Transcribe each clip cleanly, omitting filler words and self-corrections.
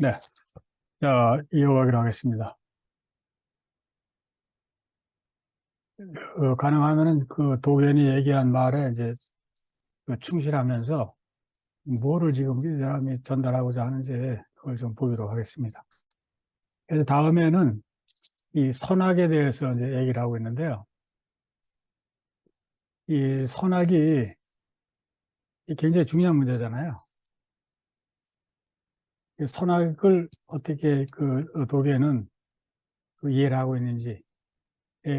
네, 자, 이어가기로 하겠습니다. 가능하면은 그 도gen이 얘기한 말에 이제 그 충실하면서 뭐를 지금 이 사람이 전달하고자 하는지 그걸 좀 보도록 하겠습니다. 그래서 다음에는 이 선악에 대해서 이제 얘기를 하고 있는데요. 이 선악이 굉장히 중요한 문제잖아요. 이 선악을 어떻게 그 도gen은 그 이해를 하고 있는지에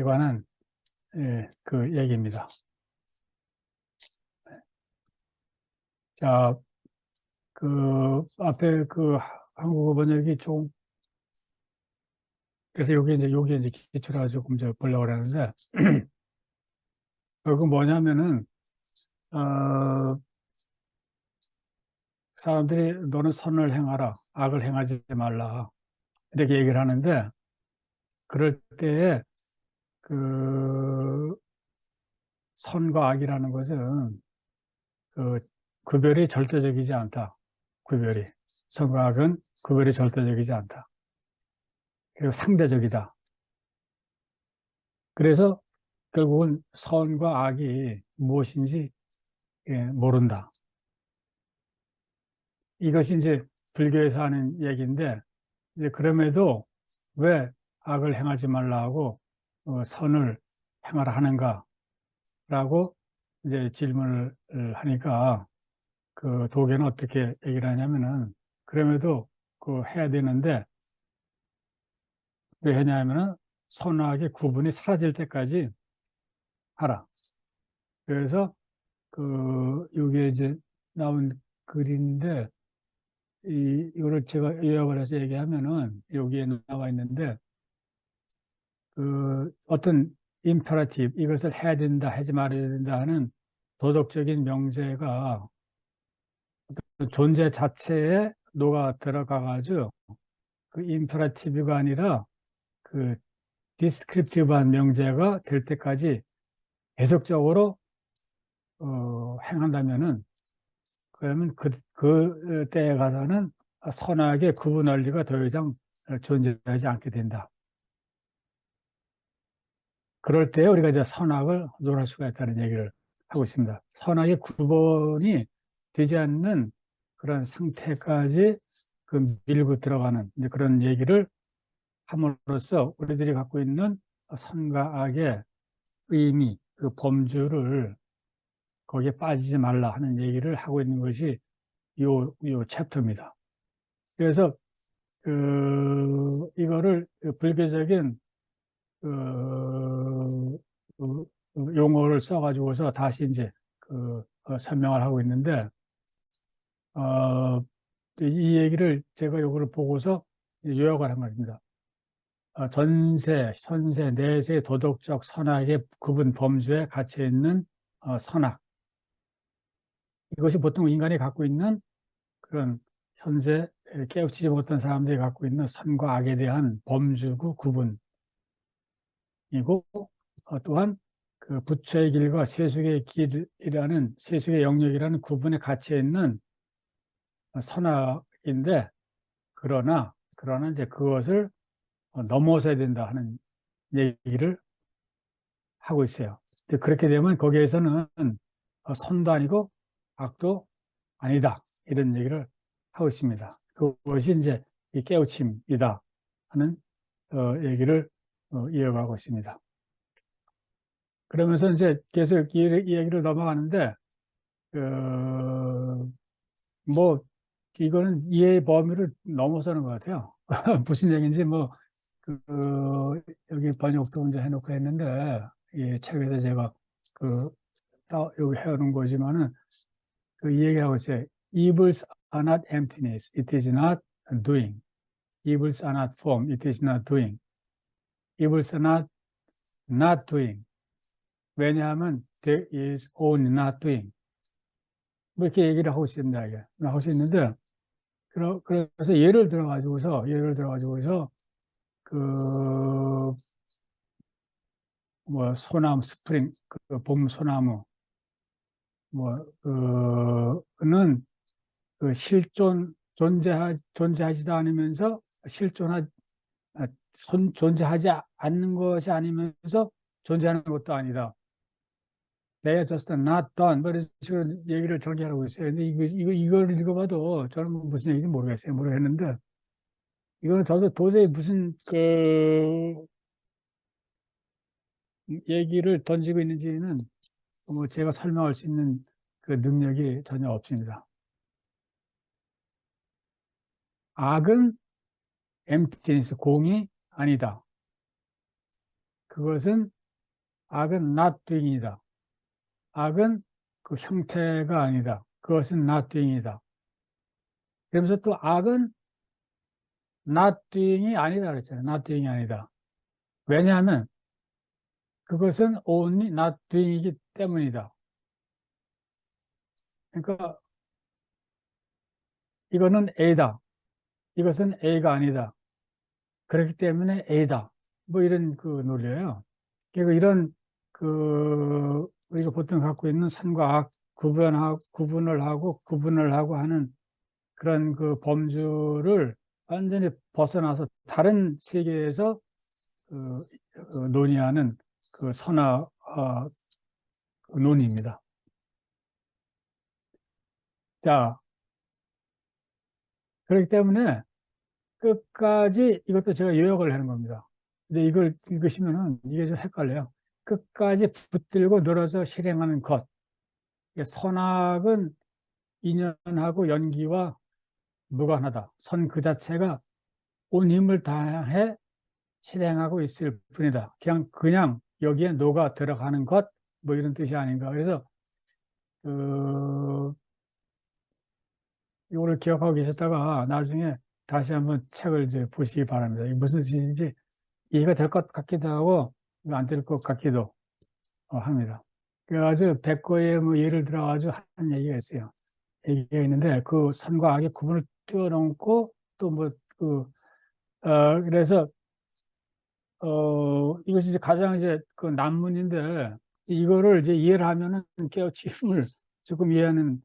관한 그 얘기입니다. 자, 그 앞에 그 한국어 번역이 좀 그래서 여기 이제 기초라 조금 이제 보려고 그러는데 결국 뭐냐면은 어, 사람들이 너는 선을 행하라, 악을 행하지 말라 이렇게 얘기를 하는데 그럴 때에 그 선과 악이라는 것은 그 구별이 절대적이지 않다. 구별이 선과 악은 구별이 절대적이지 않다. 그리고 상대적이다. 그래서 결국은 선과 악이 무엇인지 모른다. 이것이 이제 불교에서 하는 얘기인데, 이제 그럼에도 왜 악을 행하지 말라 하고 선을 행하라 하는가라고 이제 질문을 하니까 그 도계는 어떻게 얘기를 하냐면은 그럼에도 그 해야 되는데 왜 하냐면은 선악의 구분이 사라질 때까지 하라. 그래서 그 여기에 이제 나온 글인데 이거를 제가 요약을 해서 얘기하면은 여기에 나와 있는데 그 어떤 임페라티브 이것을 해야 된다 하지 말아야 된다 하는 도덕적인 명제가 존재 자체에 녹아 들어가 가지고 그 임페라티브가 아니라 그 디스크립티브한 명제가 될 때까지 계속적으로 행한다면은 그러면 그 때에 가서는 선악의 구분 원리가 더 이상 존재하지 않게 된다. 그럴 때 우리가 이제 선악을 논할 수가 있다는 얘기를 하고 있습니다. 선악의 구분이 되지 않는 그런 상태까지 그 밀고 들어가는 그런 얘기를 함으로써 우리들이 갖고 있는 선과 악의 의미, 그 범주를 거기에 빠지지 말라 하는 얘기를 하고 있는 것이 요 챕터입니다. 그래서 이거를 그 불교적인 그, 용어를 써가지고서 다시 이제 설명을 하고 있는데, 어, 이 얘기를 제가 요거를 보고서 요약을 한 겁니다. 전세, 현세, 내세 도덕적 선악의 구분 범주에 갇혀 있는 선악. 이것이 보통 인간이 갖고 있는 그런 현재 깨우치지 못한 사람들이 갖고 있는 선과 악에 대한 범주구 구분이고, 또한 그 부처의 길과 세속의 길이라는 세속의 영역이라는 구분에 갇혀 있는 선악인데, 그러나 이제 그것을 넘어서야 된다 하는 얘기를 하고 있어요. 그렇게 되면 거기에서는 선도 아니고 악도 아니다 이런 얘기를 하고 있습니다. 그것이 이제 이 깨우침이다 하는 얘기를 이어가고 있습니다. 그러면서 이제 계속 이 얘기를 넘어가는데 뭐 이거는 이해의 범위를 넘어서는 것 같아요. 무슨 얘기인지 뭐 여기 번역도 이제 해놓고 했는데 이 책에서 제가 그 여기 해놓은 거지만은 이 얘기하고 있어요. Evils are not emptiness, it is not doing. Evils are not form, it is not doing. Evils are not doing. 왜냐하면 there is only not doing. 뭐 이렇게 얘기를 하고 있습니다. 이게. 하고 있는데 그래서 예를 들어가지고서 그 뭐 소나무 스프링 봄 소나무 뭐 그는 그 실존 존재하지도 않으면서 실존하, 아, 존재하지 않는 것이 아니면서 존재하는 것도 아니다. They are just not done. 뭐 이런 식으로 얘기를 전개하고 있어요. 근데 이걸 읽어봐도 저는 뭐 무슨 얘기인지 모르겠어요. 모르겠는데, 이거는 저도 도저히 무슨 얘기를 던지고 있는지는 뭐 제가 설명할 수 있는 그 능력이 전혀 없습니다. 악은 emptiness, 공이 아니다. 그것은 악은 not doing이다. 악은 그 형태가 아니다. 그것은 not doing이다. 그러면서 또 악은 not doing이 아니다 그랬잖아요. not doing이 아니다. 왜냐하면 그것은 only not doing이기 때문이다. 그러니까 이거는 A다. 이것은 A가 아니다. 그렇기 때문에 A다. 뭐 이런 그 논리예요. 그리고 이런 우리가 보통 갖고 있는 선과 악 구분을 하고 하는 그런 그 범주를 완전히 벗어나서 다른 세계에서 그, 논의하는 그 선악 논의입니다. 자, 그렇기 때문에 끝까지 이것도 제가 요약을 하는 겁니다. 근데 이걸 읽으시면은 이게 좀 헷갈려요. 끝까지 붙들고 늘어서 실행하는 것. 선악은 인연하고 연기와 무관하다. 선 그 자체가 온 힘을 다해 실행하고 있을 뿐이다. 그냥 여기에 녹아 들어가는 것, 뭐 이런 뜻이 아닌가. 그래서, 이거를 기억하고 계셨다가 나중에 다시 한번 책을 이제 보시기 바랍니다. 이게 무슨 뜻인지 이해가 될 것 같기도 하고, 안 될 것 같기도 합니다. 그래가지고 백거에 뭐 예를 들어가지고 한 얘기가 있어요. 얘기가 있는데 그 선과 악의 구분을 뛰어넘고 또 뭐, 그래서 이것이 이제 가장 이제 그 난문인데, 이거를 이제 이해를 하면은 깨우침을 조금 이해하는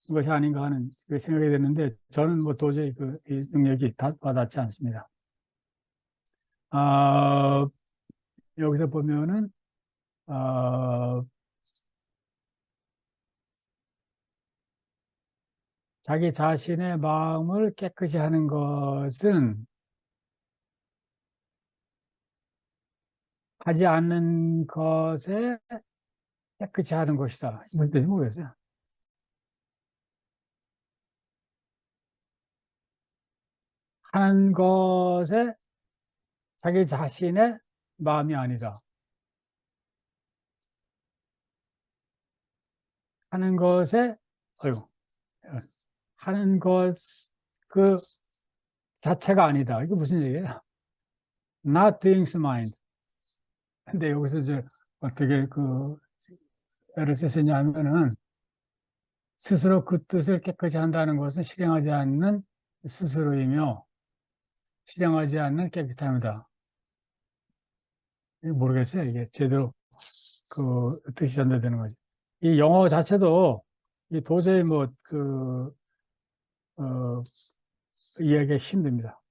것이 아닌가 하는 그 생각이 드는데, 저는 뭐 도저히 이 능력이 다 와닿지 않습니다. 아, 여기서 보면은, 아, 자기 자신의 마음을 깨끗이 하는 것은 하지 않는 것에 깨끗이 하는 것이다. 무슨 뜻인지 모르겠어요. 하는 것에 자기 자신의 마음이 아니다. 하는 것에, 어휴, 하는 것, 그 자체가 아니다. 이게 무슨 얘기예요? Not doing's mind. 근데 여기서 이제 어떻게 애를 쓰시냐 하면은 스스로 그 뜻을 깨끗이 한다는 것은 실행하지 않는 스스로이며 실행하지 않는 깨끗함이다. 이게 모르겠어요. 이게 제대로 그 뜻이 전달되는 거지. 이 영어 자체도 이 도저히 어, 이해하기 힘듭니다.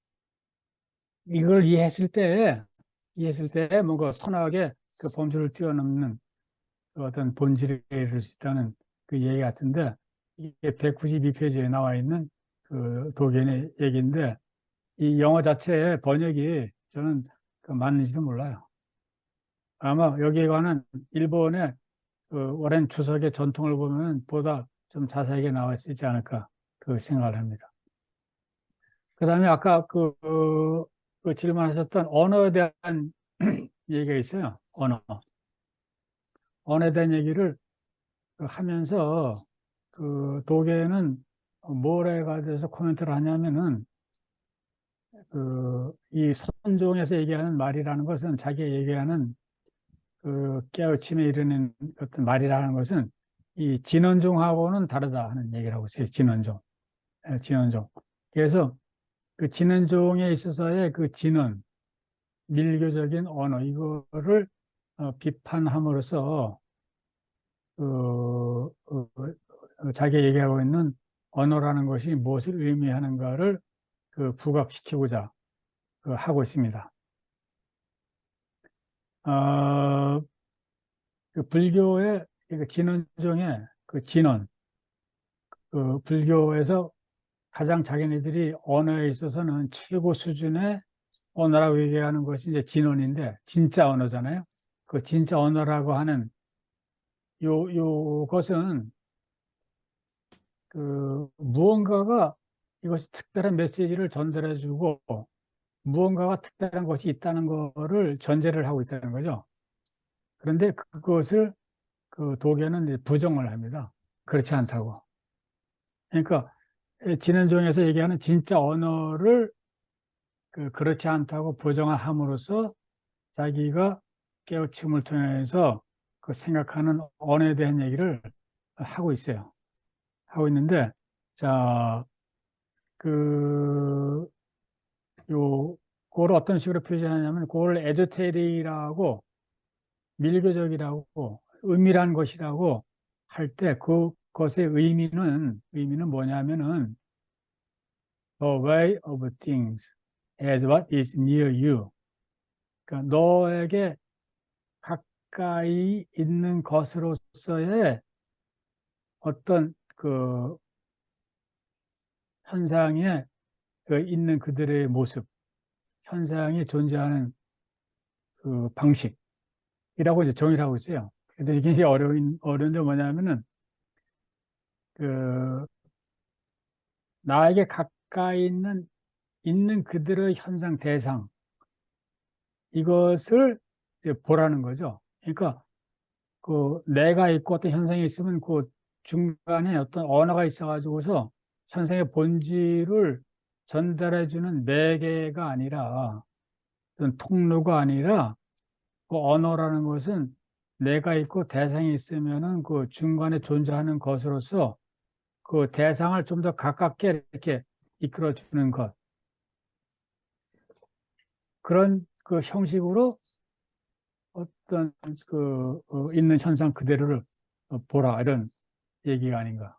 이걸 이해했을 때 뭔가 선하게 그 범주를 뛰어넘는 그 어떤 본질에 이를 수 있다는 그 얘기 같은데, 이게 192페이지에 나와 있는 그 도견의 얘기인데, 이 영어 자체의 번역이 저는 맞는지도 몰라요. 아마 여기에 관한 일본의 그 오랜 추석의 전통을 보면 보다 좀 자세하게 나와 있지 않을까 그 생각을 합니다. 그 다음에 아까 그 질문하셨던 언어에 대한 얘기가 있어요. 언어에 대한 얘기를 하면서 그 도계는 뭐에 관해서 코멘트를 하냐면은 이 선종에서 얘기하는 말이라는 것은 자기가 얘기하는 그 깨우침에 이르는 어떤 말이라는 것은 이 진원종하고는 다르다 하는 얘기를 하고 있어요. 진원종. 진원종. 그래서 그 진원종에 있어서의 그 진원, 밀교적인 언어, 이거를 비판함으로써 자기가 얘기하고 있는 언어라는 것이 무엇을 의미하는가를 부각시키고자 하고 있습니다. 어, 불교의 진언 중에 진언, 불교에서 가장 자기네들이 언어에 있어서는 최고 수준의 언어라고 얘기하는 것이 이제 진언인데, 진짜 언어잖아요. 그 진짜 언어라고 하는 요것은 무언가가 이것이 특별한 메시지를 전달해주고 무언가가 특별한 것이 있다는 거를 전제를 하고 있다는 거죠. 그런데 그것을 도계는 이제 부정을 합니다. 그렇지 않다고. 그러니까 진언종에서 얘기하는 진짜 언어를 그렇지 않다고 부정함으로써 자기가 깨우침을 통해서 생각하는 언어에 대한 얘기를 하고 있어요. 하고 있는데, 자, 그걸 어떤 식으로 표시하냐면, 그걸 에조테리라고, 밀교적이라고, 은밀한 것이라고 할 때, 그것의 의미는 뭐냐면은, the way of things as what is near you. 그러니까 너에게 가까이 있는 것으로서의 어떤 현상에 있는 그들의 모습, 현상이 존재하는 방식이라고 이제 정의를 하고 있어요. 근데 이게 이제 어려운데 뭐냐면은, 그, 나에게 가까이 있는 그들의 현상, 대상, 이것을 이제 보라는 거죠. 그러니까, 내가 있고 어떤 현상이 있으면 중간에 어떤 언어가 있어가지고서 현상의 본질을 전달해주는 매개가 아니라, 어떤 통로가 아니라, 언어라는 것은 내가 있고 대상이 있으면은 중간에 존재하는 것으로서 대상을 좀 더 가깝게 이렇게 이끌어주는 것. 그런 형식으로 어떤 있는 현상 그대로를 보라. 이런 얘기가 아닌가.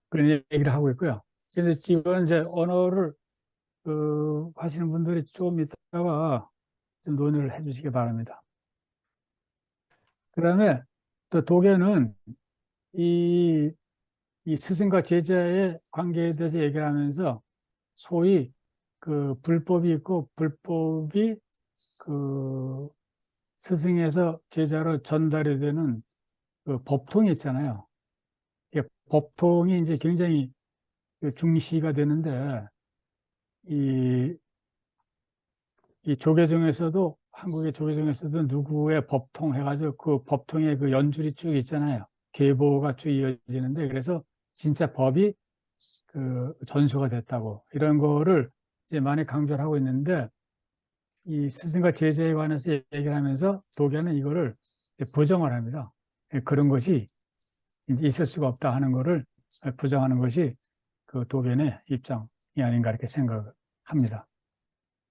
그런 얘기를 하고 있고요. 근데 이건 이제 언어를 하시는 분들이 좀 이따가 좀 논의를 해 주시기 바랍니다. 그 다음에 또 도계는 이 스승과 제자의 관계에 대해서 얘기를 하면서 소위 불법이 있고 불법이 그 스승에서 제자로 전달이 되는 법통이 있잖아요. 법통이 이제 굉장히 중시가 되는데 이, 이 조계 중에서도 한국의 조계 중에서도 누구의 법통 해가지고 그 법통에 연줄이 쭉 있잖아요. 계보가 쭉 이어지는데 그래서 진짜 법이 전수가 됐다고 이런 거를 이제 많이 강조를 하고 있는데 이 스승과 제자에 관해서 얘기를 하면서 도계는 이거를 부정을 합니다. 그런 것이 있을 수가 없다 하는 거를 부정하는 것이 도계의 입장이 아닌가 이렇게 생각을 합니다.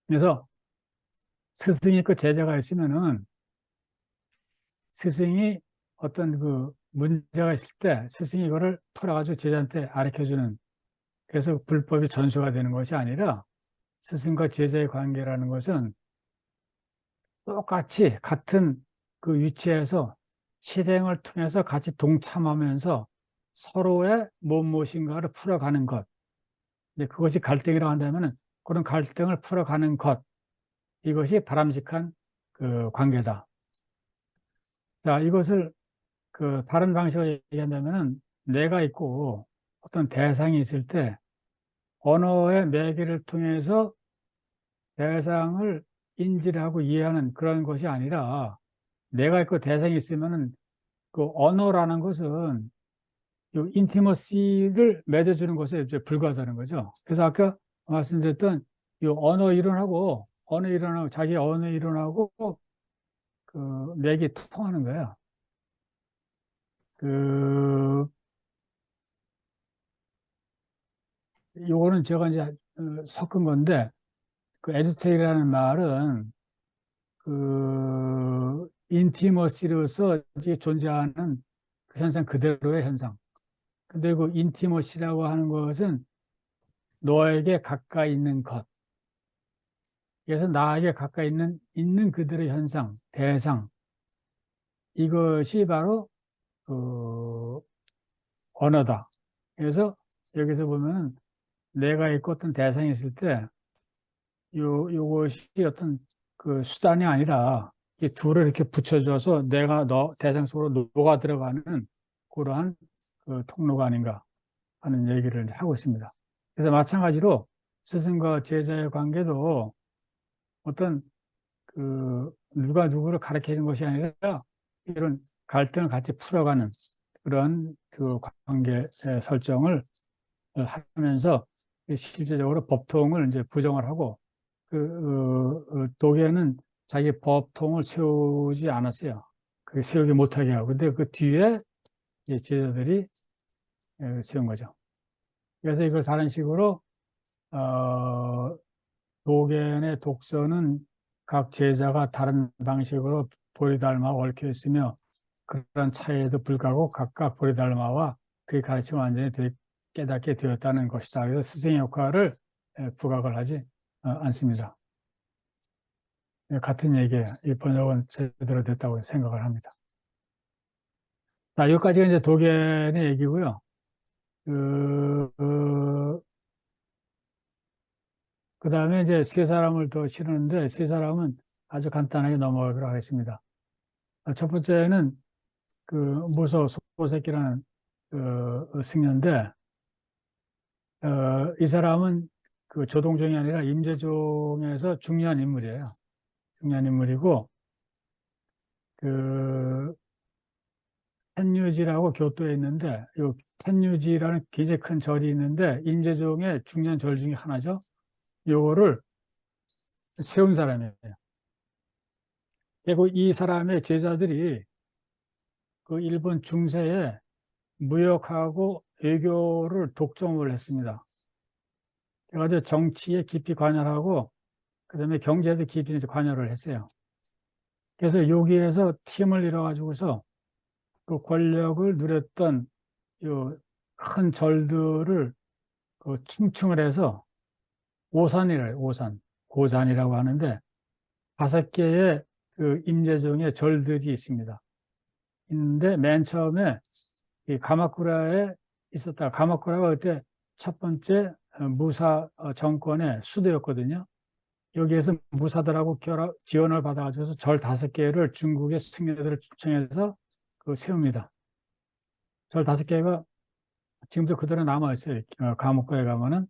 그래서 스승이 있고 제자가 있으면은 스승이 어떤 문제가 있을 때 스승이 이거를 풀어가지고 제자한테 가르쳐주는 그래서 불법이 전수가 되는 것이 아니라 스승과 제자의 관계라는 것은 똑같이 같은 위치에서 실행을 통해서 같이 동참하면서 서로의 무엇인가를 풀어가는 것. 근데 그것이 갈등이라고 한다면 그런 갈등을 풀어가는 것. 이것이 바람직한 관계다. 자, 이것을 다른 방식으로 얘기한다면 내가 있고 어떤 대상이 있을 때 언어의 매개를 통해서 대상을 인지를 하고 이해하는 그런 것이 아니라 내가 있고 대상이 있으면은 언어라는 것은 이 인티머시를 맺어주는 것에 이제 불과하다는 거죠. 그래서 아까 말씀드렸던 이 언어 이론하고 자기 언어 이론하고 맥이 통하는 거예요. 요거는 제가 이제 섞은 건데 에듀테이라는 말은 인티머시로서 존재하는 현상 그대로의 현상. 근데 그 인티머시라고 하는 것은 너에게 가까이 있는 것. 그래서 나에게 가까이 있는 그들의 현상, 대상. 이것이 바로 그 언어다. 그래서 여기서 보면 내가 있고 어떤 대상이 있을 때 요것이 어떤 그 수단이 아니라 이 둘을 이렇게 붙여줘서 내가 너 대상 속으로 녹아 들어가는 그러한 그 통로가 아닌가 하는 얘기를 이제 하고 있습니다. 그래서 마찬가지로 스승과 제자의 관계도 어떤 그 누가 누구를 가르치는 것이 아니라 이런 갈등을 같이 풀어가는 그런 그 관계 설정을 하면서 실제적으로 법통을 이제 부정을 하고 독일에는 자기 법통을 세우지 않았어요. 그 세우지 못하게 하고. 근데 그 뒤에 이제 제자들이 세운 거죠. 그래서 이걸 다른 식으로 도겐의 독서는 각 제자가 다른 방식으로 보리달마 얽혀 있으며 그런 차이에도 불구하고 각각 보리달마와 그의 가르침을 완전히 깨닫게 되었다는 것이다. 그래서 스승의 역할을 부각을 하지 않습니다. 같은 얘기예요. 이 번역은 제대로 됐다고 생각을 합니다. 자, 여기까지가 이제 도겐의 얘기고요. 그 다음에 이제 세 사람을 더 실었는데 세 사람은 아주 간단하게 넘어가도록 하겠습니다. 첫 번째는 그 무소 소새끼라는 승려인데 이 사람은 그 조동종이 아니라 임재종에서 중요한 인물이에요. 중요한 인물이고 그 텐유지라고 교토에 있는데 이 텐유지라는 굉장히 큰 절이 있는데 임재종의 중요한 절 중에 하나죠. 요거를 세운 사람이에요. 그리고 이 사람의 제자들이 그 일본 중세에 무역하고 외교를 독점을 했습니다. 그래가지고 정치에 깊이 관여하고 그다음에 경제에도 깊이 관여를 했어요. 그래서 여기에서 팀을 이뤄가지고서 그 권력을 누렸던 요 큰 절들을 그 충칭을 해서 오산이래요. 오산, 고산이라고 하는데 5개의 그 임재정의 절들이 있습니다. 있는데 맨 처음에 이 가마쿠라에 있었다. 가마쿠라가 그때 첫 번째 무사 정권의 수도였거든요. 여기에서 무사들하고 지원을 받아가지고 절 5개를 중국의 승려들을 초청해서 그 세웁니다. 절 5개가 지금도 그대로 남아있어요. 감옥가에 가면은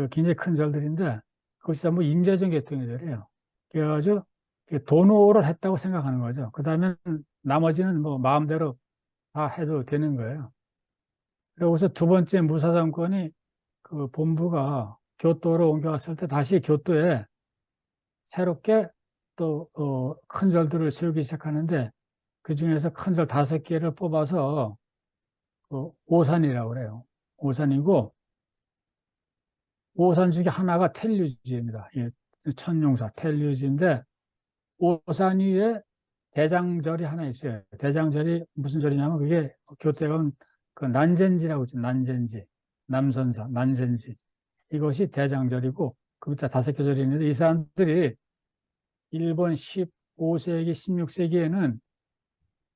굉장히 큰 절들인데 그것이 전부 임재정 계통의 절이에요. 그래가지고 도노를 했다고 생각하는 거죠. 그 다음에 나머지는 뭐 마음대로 다 해도 되는 거예요. 그래서 두 번째 무사 정권이 그 본부가 교토로 옮겨갔을 때 다시 교토에 새롭게 또 큰 절들을 세우기 시작하는데 그 중에서 큰 절 5개를 뽑아서 오산이라고 그래요. 오산이고 오산 중에 하나가 텔류지입니다. 천용사 텔류지인데 오산 위에 대장절이 하나 있어요. 대장절이 무슨 절이냐면 그게 교토에 가면 그 난젠지라고 있죠. 난젠지 남선사 난젠지 이것이 대장절이고 그 밑에 5개 절이 있는데 이 사람들이 일본 15세기, 16세기에는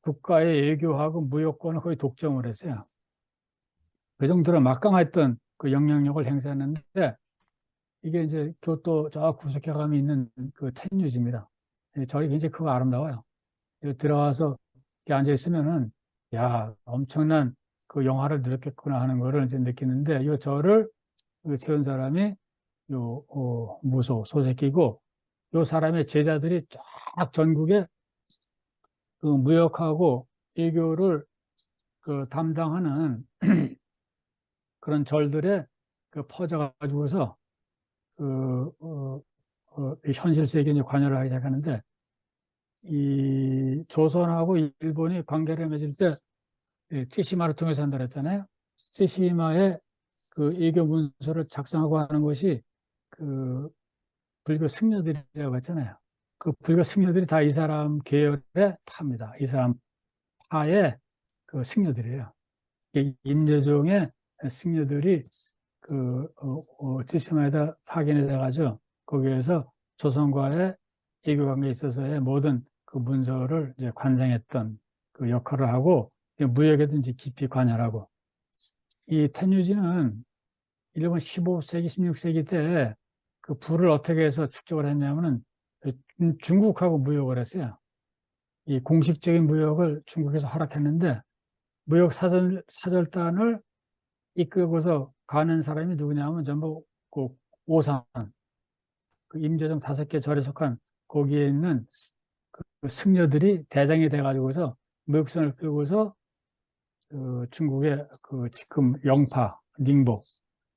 국가의 외교하고 무역권을 거의 독점을 했어요. 그 정도로 막강했던 그 영향력을 행사했는데 이게 이제 교토 저 구석에 가면 있는 그 텐유지입니다. 절이 굉장히 크고 아름다워요. 들어와서 이렇게 앉아 있으면은 야 엄청난 그 영화를 느꼈구나 하는 거를 이제 느끼는데 이 절을 세운 사람이 무소 소새끼고 이 사람의 제자들이 쫙 전국에 그 무역하고 외교를 그 담당하는 그런 절들에 그 퍼져가지고서 현실 세계에 관여를 하기 시작하는데 이 조선하고 일본이 관계를 맺을 때 쯔시마를 통해서 한다 그랬잖아요. 쯔시마에 그 외교 문서를 작성하고 하는 것이 그 불교 승려들이라고 했잖아요. 그 불교 승려들이 다 이 사람 계열의 파입니다. 이 사람 파의 그 승려들이에요. 임재종의 승려들이 쯔시마에다 파견이 돼가지고 거기에서 조선과의 외교 관계에 있어서의 모든 그 문서를 이제 관장했던 그 역할을 하고 무역에도 이제 깊이 관여하고 이 텐유지는 일본 15세기, 16세기 때 그 부를 어떻게 해서 축적을 했냐면은 중국하고 무역을 했어요. 이 공식적인 무역을 중국에서 허락했는데 무역 사절단을 이끌고서 가는 사람이 누구냐면 전부 그 오산, 그 임재정 5개 절에 속한 거기에 있는 그 승려들이 대장이 돼가지고서 무역선을 끌고서 중국의 그 지금 영파, 닝보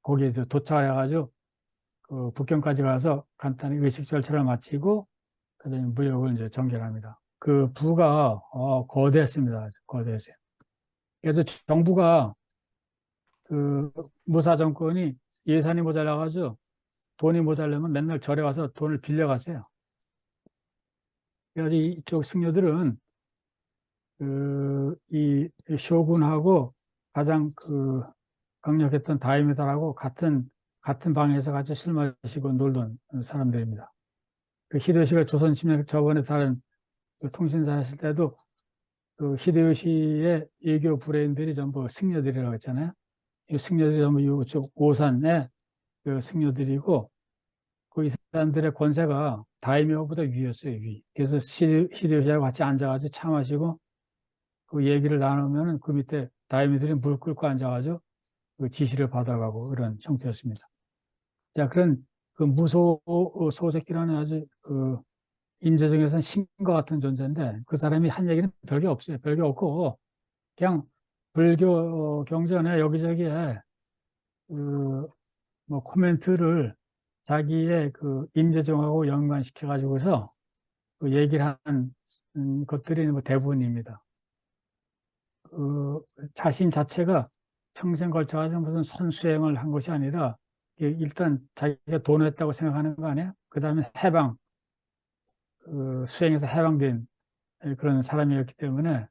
거기에 도착을 해가지고 그 북경까지 가서 간단히 의식 절차를 마치고 그다음에 무역을 이제 전개합니다. 그 부가 거대했습니다. 아주 거대했어요. 그래서 정부가 그 무사 정권이 예산이 모자라가지고 돈이 모자라면 맨날 절에 와서 돈을 빌려갔어요. 그래서 이쪽 승려들은 이 쇼군하고 가장 그 강력했던 다이메달하고 같은 방에서 같이 술 마시고 놀던 사람들입니다. 그 히데요시가 조선 침략 저번에 다른 그 통신사 했을 때도 그 히데요시의 외교 브레인들이 전부 승려들이라고 했잖아요. 이 승려들이 전부 이쪽 오산의 그 승려들이고 그 이 사람들의 권세가 다이묘보다 위였어요, 위. 그래서 히데요시하고 같이 앉아가지고 차 마시고 그 얘기를 나누면은 그 밑에 다이묘들이 물 끓고 앉아가지고 그 지시를 받아가고 이런 형태였습니다. 자, 그런 그 무소 소새끼라는 아주 그 임재정에서는 신과 같은 존재인데 그 사람이 한 얘기는 별게 없어요. 별게 없고 그냥 불교 경전에 여기저기에 그 뭐 코멘트를 자기의 그 임재정하고 연관시켜 가지고서 그 얘기를 한 것들이 뭐 대부분입니다. 그 자신 자체가 평생 걸쳐가지고 무슨 선수행을 한 것이 아니라 일단 자기가 돈했다고 생각하는 거 아니에요? 그 다음에 수행에서 해방된 그런 사람이었기 때문에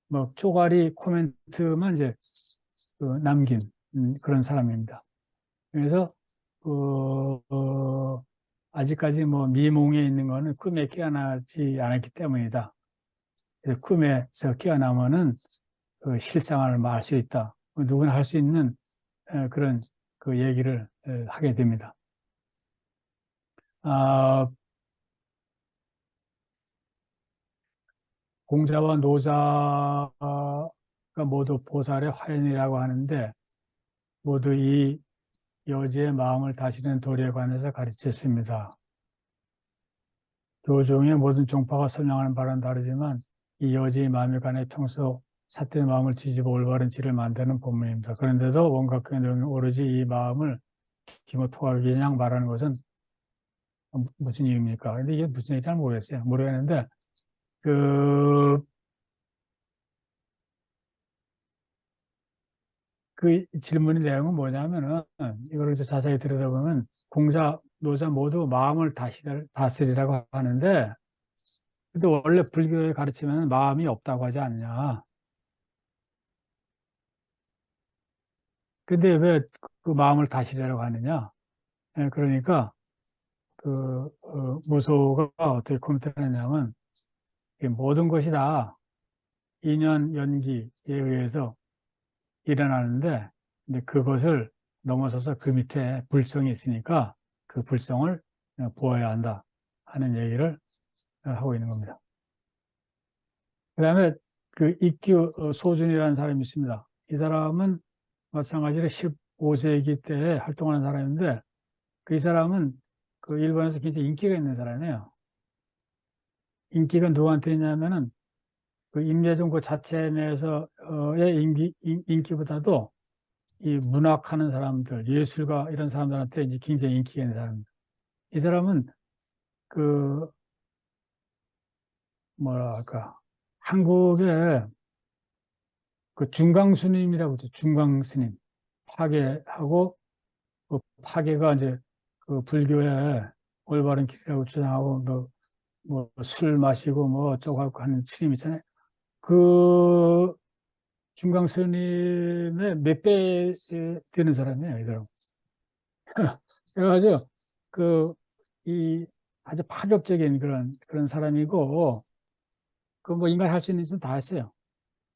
뭐 쪼가리 코멘트만 이제 남긴 그런 사람입니다. 그래서 아직까지 뭐 미몽에 있는 거는 꿈에 깨어나지 않았기 때문이다. 그래서 꿈에서 깨어나면은 그 실상을 말 수 있다. 누구나 할 수 있는 그런 그 얘기를 하게 됩니다. 아, 공자와 노자가 모두 보살의 화연이라고 하는데 모두 이 여지의 마음을 다스리는 도리에 관해서 가르쳤습니다. 교종의 모든 종파가 설명하는 바는 다르지만 이 여지의 마음에 관해 평소 삿된 마음을 뒤집어 올바른 지를 만드는 본문입니다. 그런데도 원각 그 내용이 오로지 이 마음을 기모토하게 그냥 말하는 것은 무슨 이유입니까? 근데 이게 무슨 얘기인지 잘 모르겠어요. 모르겠는데 그, 그 질문의 내용은 뭐냐면은 이거를 이제 자세히 들여다보면 공자, 노자 모두 마음을 다스리라고 하는데 근데 원래 불교의 가르치면 마음이 없다고 하지 않냐. 근데 왜 그 마음을 다스리라고 하느냐. 그러니까 무소가 어떻게 코멘트하냐면 모든 것이 다 인연 연기에 의해서 일어나는데 근데 그것을 넘어서서 그 밑에 불성이 있으니까 그 불성을 보아야 한다 하는 얘기를 하고 있는 겁니다. 그 다음에 그 ikkyu 소준이라는 사람이 있습니다. 이 사람은 마찬가지로 15세기 때 활동하는 사람인데 그 이 사람은 그 일본에서 굉장히 인기가 있는 사람이에요. 인기가 누구한테 있냐면은 그 임예종 그 자체 내에서의 인기보다도 이 문학하는 사람들, 예술가 이런 사람들한테 이제 굉장히 인기가 있는 사람입니다. 이 사람은 그 뭐랄까 한국의 그 중강스님이라고 하죠. 중강스님 파괴하고 그 파괴가 이제 그 불교의 올바른 길이라고 주장하고 뭐 술 마시고 뭐 어쩌고 하는 스님 있잖아요. 그 중강 스님의 몇 배 되는 사람이에요, 이 사람. 그래가지고, 그, 이, 아주 파격적인 그런 사람이고, 그 뭐 인간 할 수 있는 짓은 다 했어요.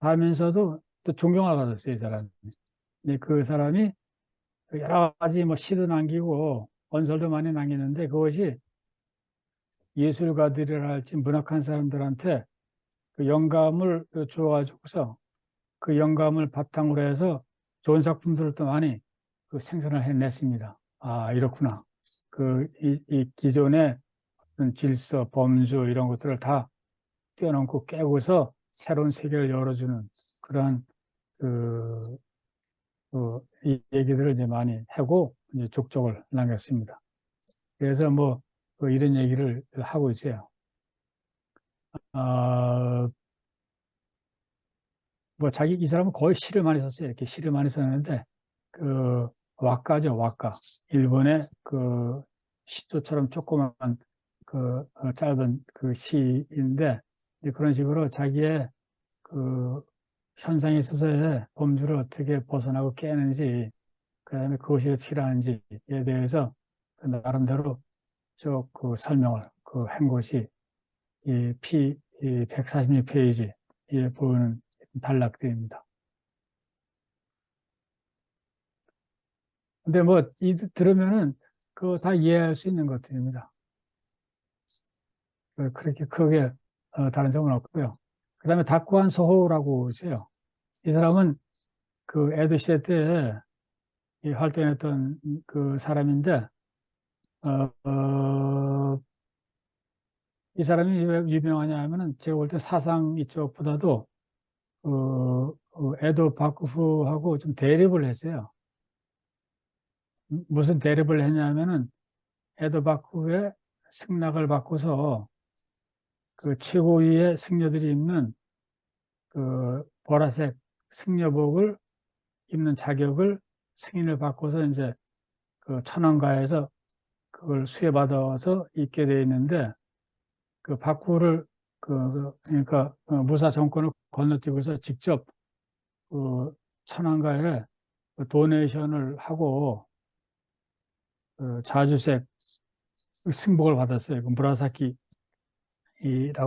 다 하면서도 또 존경을 받았어요, 이 사람이. 근데 그 사람이 여러 가지 뭐 시도 남기고, 원설도 많이 남기는데, 그것이 예술가들이라 할지 문학한 사람들한테 그 영감을 주어가지고서 그 영감을 바탕으로 해서 좋은 작품들을 또 많이 그 생산을 해냈습니다. 아, 이렇구나. 이 기존의 어떤 질서, 범주 이런 것들을 다 뛰어넘고 깨고서 새로운 세계를 열어주는 그러한 그, 이 얘기들을 이제 많이 하고 이제 족적을 남겼습니다. 그래서 뭐 이런 얘기를 하고 있어요. 아, 뭐 자기 이 사람은 거의 시를 많이 썼어요. 이렇게 시를 많이 썼는데 그 왁가죠, 왁가. 일본의 그 시조처럼 조그만 짧은 그 시인데 이제 그런 식으로 자기의 그 현상에 있어서의 범주를 어떻게 벗어나고 깨는지 그다음에 그것이 왜 필요한지에 대해서 그 나름대로 쭉 설명을 한 것이 이 146페이지에 보이는 단락들입니다. 근데 뭐, 들으면은 그거 다 이해할 수 있는 것들입니다. 그렇게 크게 다른 점은 없고요. 그 다음에 다쿠한 소호라고 있어요. 이 사람은 그 에도 시대 때 활동했던 그 사람인데, 이 사람이 왜 유명하냐 하면은 제가 볼 때 사상 이쪽보다도 에도幕府하고 좀 대립을 했어요. 무슨 대립을 했냐면은 에도幕府의 승낙을 받고서 그 최고위의 승려들이 입는 그 보라색 승려복을 입는 자격을 승인을 받고서 이제 그 천황가에서 그걸 수여받아서 입게 돼 있는데 그 박후를 그러니까 무사 정권을 건너뛰고서 직접 그 천황가에 그 도네이션을 하고 그 자주색 승복을 받았어요. 그 무라사키라고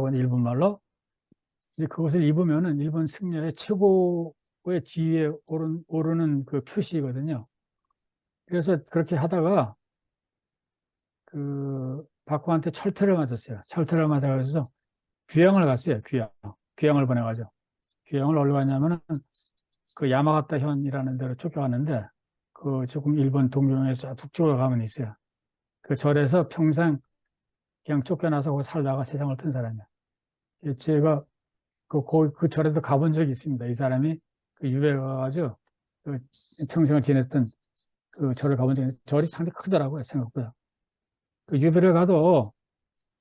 하는 일본말로. 이제 그것을 입으면은 일본 승려의 최고의 지위에 오르는 그 표시거든요. 그래서 그렇게 하다가 그 박후한테 철퇴를 맞았어요. 철퇴를 맞아가지고 귀양을 갔어요. 귀양. 귀양을 보내가지고. 귀양을 어디로 갔냐면은 그 야마가타 현이라는 데로 쫓겨갔는데 그 조금 일본 동경에서 북쪽으로 가면 있어요. 그 절에서 평생 그냥 쫓겨나서 거기 살다가 세상을 뜬 사람이야. 제가 그 절에도 가본 적이 있습니다. 이 사람이 그 유배 가가지고 그 평생을 지냈던 그 절을 가본 적이 있는데 절이 상당히 크더라고요. 생각보다. 그 유배를 가도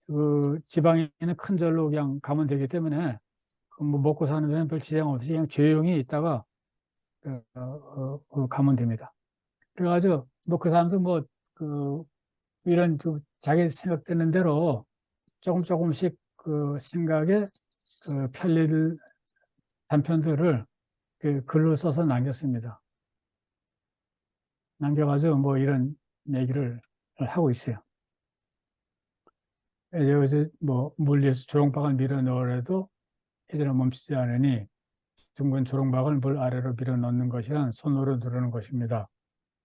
그 지방에 있는 큰 절로 그냥 가면 되기 때문에 그뭐 먹고 사는 데는 별 지장 없이 그냥 조용히 있다가 가면 됩니다. 그래가지고 뭐 그 사람도 뭐그 이런 자기 생각되는 대로 조금씩 그 생각에 그 편리들 단편들을 그 글로 써서 남겼습니다. 남겨가지고 뭐 이런 얘기를 하고 있어요. 여기서 뭐 물리에서 조롱박을 밀어 넣으래도 이대로 멈추지 않으니 둥근 조롱박을 물 아래로 밀어 넣는 것이란 손으로 누르는 것입니다.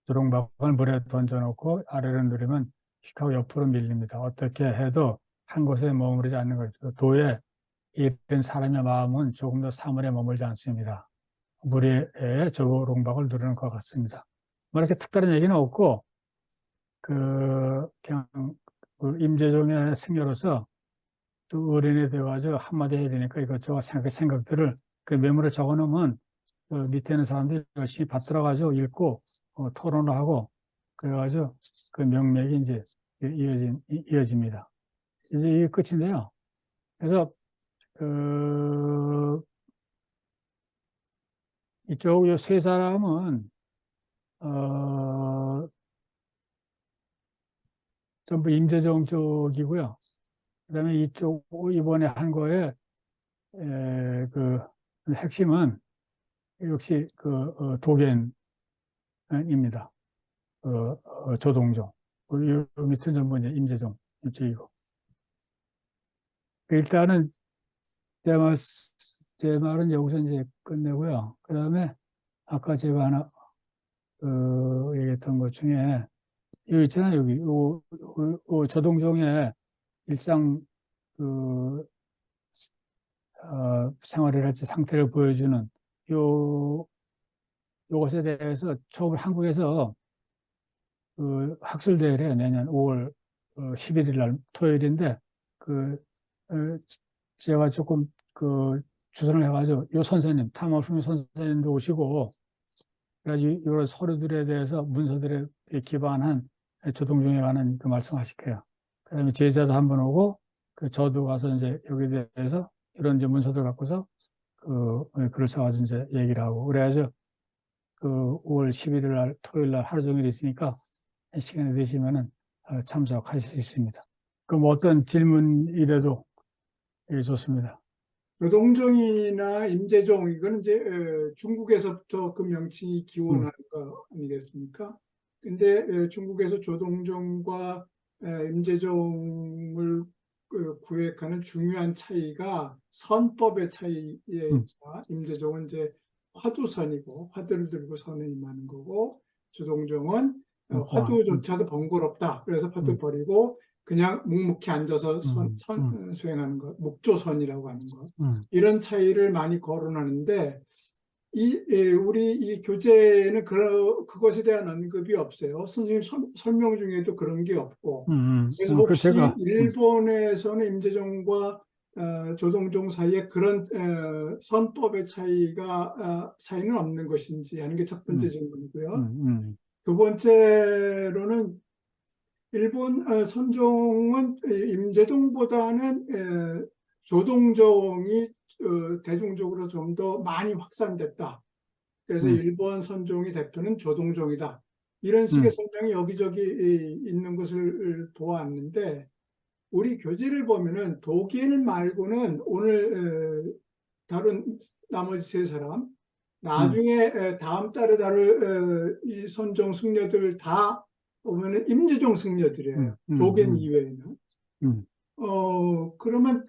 조롱박을 물에 던져놓고 아래로 누르면 휙하고 옆으로 밀립니다. 어떻게 해도 한 곳에 머무르지 않는 것입니다. 도에 이른 사람의 마음은 조금 더 사물에 머물지 않습니다. 물에 조롱박을 누르는 것 같습니다. 뭐 이렇게 특별한 얘기는 없고 그냥 그 임재종의 승려로서 또 어린이 되어가지고 한마디 해야 되니까 이것저것 생각들을 그 메모를 적어놓으면 그 밑에 있는 사람들이 열심히 받들어가지고 읽고 토론을 하고 그래가지고 그 명맥이 이제 이어집니다. 이제 이게 끝인데요. 그래서 그 이쪽 세 사람은 전부 임재정 쪽이고요. 그다음에 이쪽 이번에 한 거에 그 핵심은 역시 도겐입니다. 조동종. 요 밑은 전부 이제 임재종 이쪽이고. 일단은 제 말, 제 말은 여기서 이제 끝내고요. 그 다음에 아까 제가 하나 얘기했던 것 중에 여기 있잖아요. 여기 조동종의 일상 그 생활을 할지 상태를 보여주는 요 요것에 대해서 처음 한국에서 학술대회래 내년 5월 11일 날 토요일인데 그 어, 제가 조금 주선을 해가지고 요 선생님 탐험훈 선생님도 오시고 그래가지고 이런 서류들에 대해서 문서들에 기반한 조동종에 관한 그 말씀하실 거예요. 그다음에 제자도 한 번 오고 저도 가서 이제 여기에 대해서 이런 이제 문서들 갖고서 글을 써가지고 이제 얘기를 하고 그래가지고 5월 11일 날 토요일 날 하루 종일 있으니까 시간이 되시면은 참석하실 수 있습니다. 그럼 어떤 질문이라도 좋습니다. 조동종이나 임재종 이거는 이제 중국에서부터 그 명칭이 기원한 음. 거 아니겠습니까? 근데 중국에서 조동종과 임재종을 구획하는 중요한 차이가 선법의 차이가 임재종은 이제 화두선이고 화두를 들고 선을 임하는 거고 조동종은 화두조차도 번거롭다. 그래서 화두 버리고 그냥 묵묵히 앉아서 수행하는 것, 묵조선이라고 하는 것. 이런 차이를 많이 거론하는데 우리 이 교재는 그것에 대한 언급이 없어요. 선생님 설명 중에도 그런 게 없고. 그래서 혹시 일본에서는 임재종과 조동종 사이에 그런 선법의 차이는 없는 것인지 하는 게 첫 번째 질문이고요. 두 번째로는 일본 선종은 임재종보다는 조동종이 대중적으로 좀 더 많이 확산됐다. 그래서 일본 선종의 대표는 조동종이다. 이런 식의 설명이 여기저기 있는 것을 보았는데 우리 교재를 보면은 독일 말고는 오늘 다룬 나머지 세 사람 나중에 다음 달에 다룰 이 선종 승려들 다 보면은 임재종 승려들이에요. 도겐 이외에는. 그러면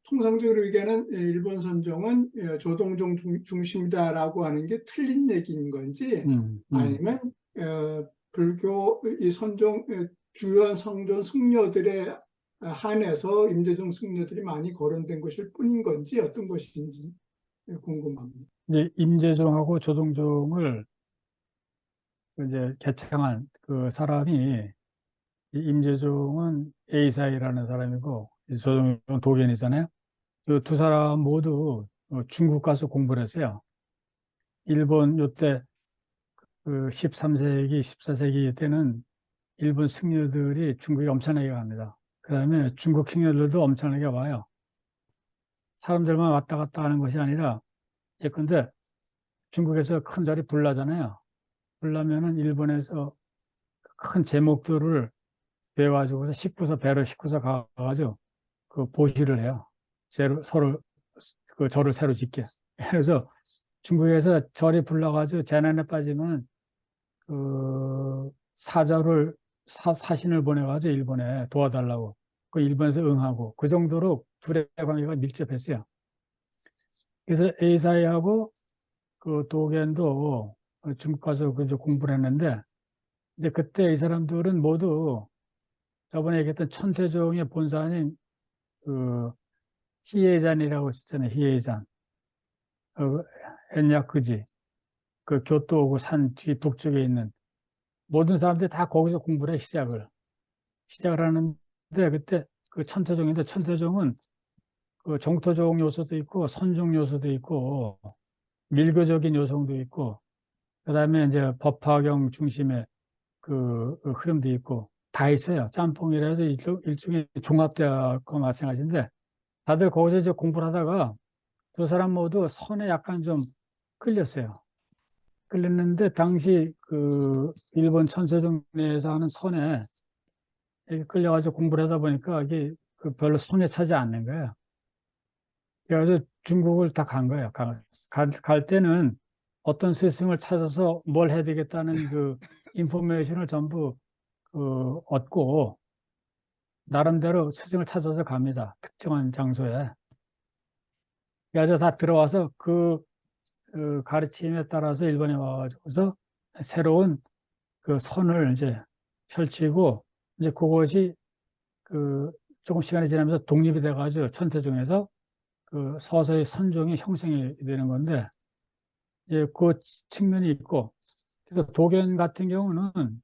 통상적으로 얘기하는 일본 선종은 조동종 중심이다라고 하는 게 틀린 얘기인 건지 아니면 불교 이 선종 주요한 성종 승려들에 한해서 임재종 승려들이 많이 거론된 것일 뿐인 건지 어떤 것인지 궁금합니다. 이제 임재종하고 조동종을 이제 개창한 그 사람이 임재종은 에이사이라는 사람이고 조동종은 도견이잖아요. 이 두 사람 모두 중국 가서 공부를 했어요. 일본 요때 그 13세기, 14세기 때는 일본 승려들이 중국에 엄청나게 갑니다. 그 다음에 중국 승려들도 엄청나게 와요. 사람들만 왔다 갔다 하는 것이 아니라 예컨대 중국에서 큰 자리 불나잖아요. 불나면은 일본에서 큰 제목들을 배워가지고서 배를 싣고서 가가지고 보시를 해요. 절을 새로 짓게. 그래서 중국에서 절이 불나가지고 재난에 빠지면 사신을 보내가지고 일본에 도와달라고. 일본에서 응하고 그 정도로 둘의 관계가 밀접했어요. 그래서 에이사이하고 도겐도 중국 가서 공부를 했는데, 근데 그때 이 사람들은 모두 저번에 얘기했던 천태종의 본사인 히에잔이라고 했잖아요. 히에잔. 엔야크지. 교토 산 뒤 북쪽에 있는 모든 사람들이 다 거기서 공부를 해, 시작을 하는데, 그때 천태종인데, 천태종은 정토종 요소도 있고, 선종 요소도 있고, 밀교적인 요소도 있고, 그 다음에 이제 법화경 중심의 흐름도 있고, 다 있어요. 짬뽕이라도 일종의 종합대학과 마찬가지인데, 다들 거기서 이제 공부를 하다가 두 사람 모두 선에 약간 좀 끌렸어요. 끌렸는데, 당시 일본 천세종 내에서 하는 선에 이렇게 끌려가지고 공부를 하다 보니까 이게 별로 손에 차지 않는 거예요. 그래서 중국을 다 간 거예요. 갈 때는 어떤 스승을 찾아서 뭘 해야 되겠다는 그 인포메이션을 전부 얻고 나름대로 스승을 찾아서 갑니다. 특정한 장소에. 그래서 다 들어와서 그 가르침에 따라서 일본에 와가지고서 새로운 그 선을 이제 펼치고 이제 그것이 그 조금 시간이 지나면서 독립이 돼가지고 천태종에서 그 서서히 선종이 형성이 되는 건데 이제 그 측면이 있고 그래서 도견 같은 경우는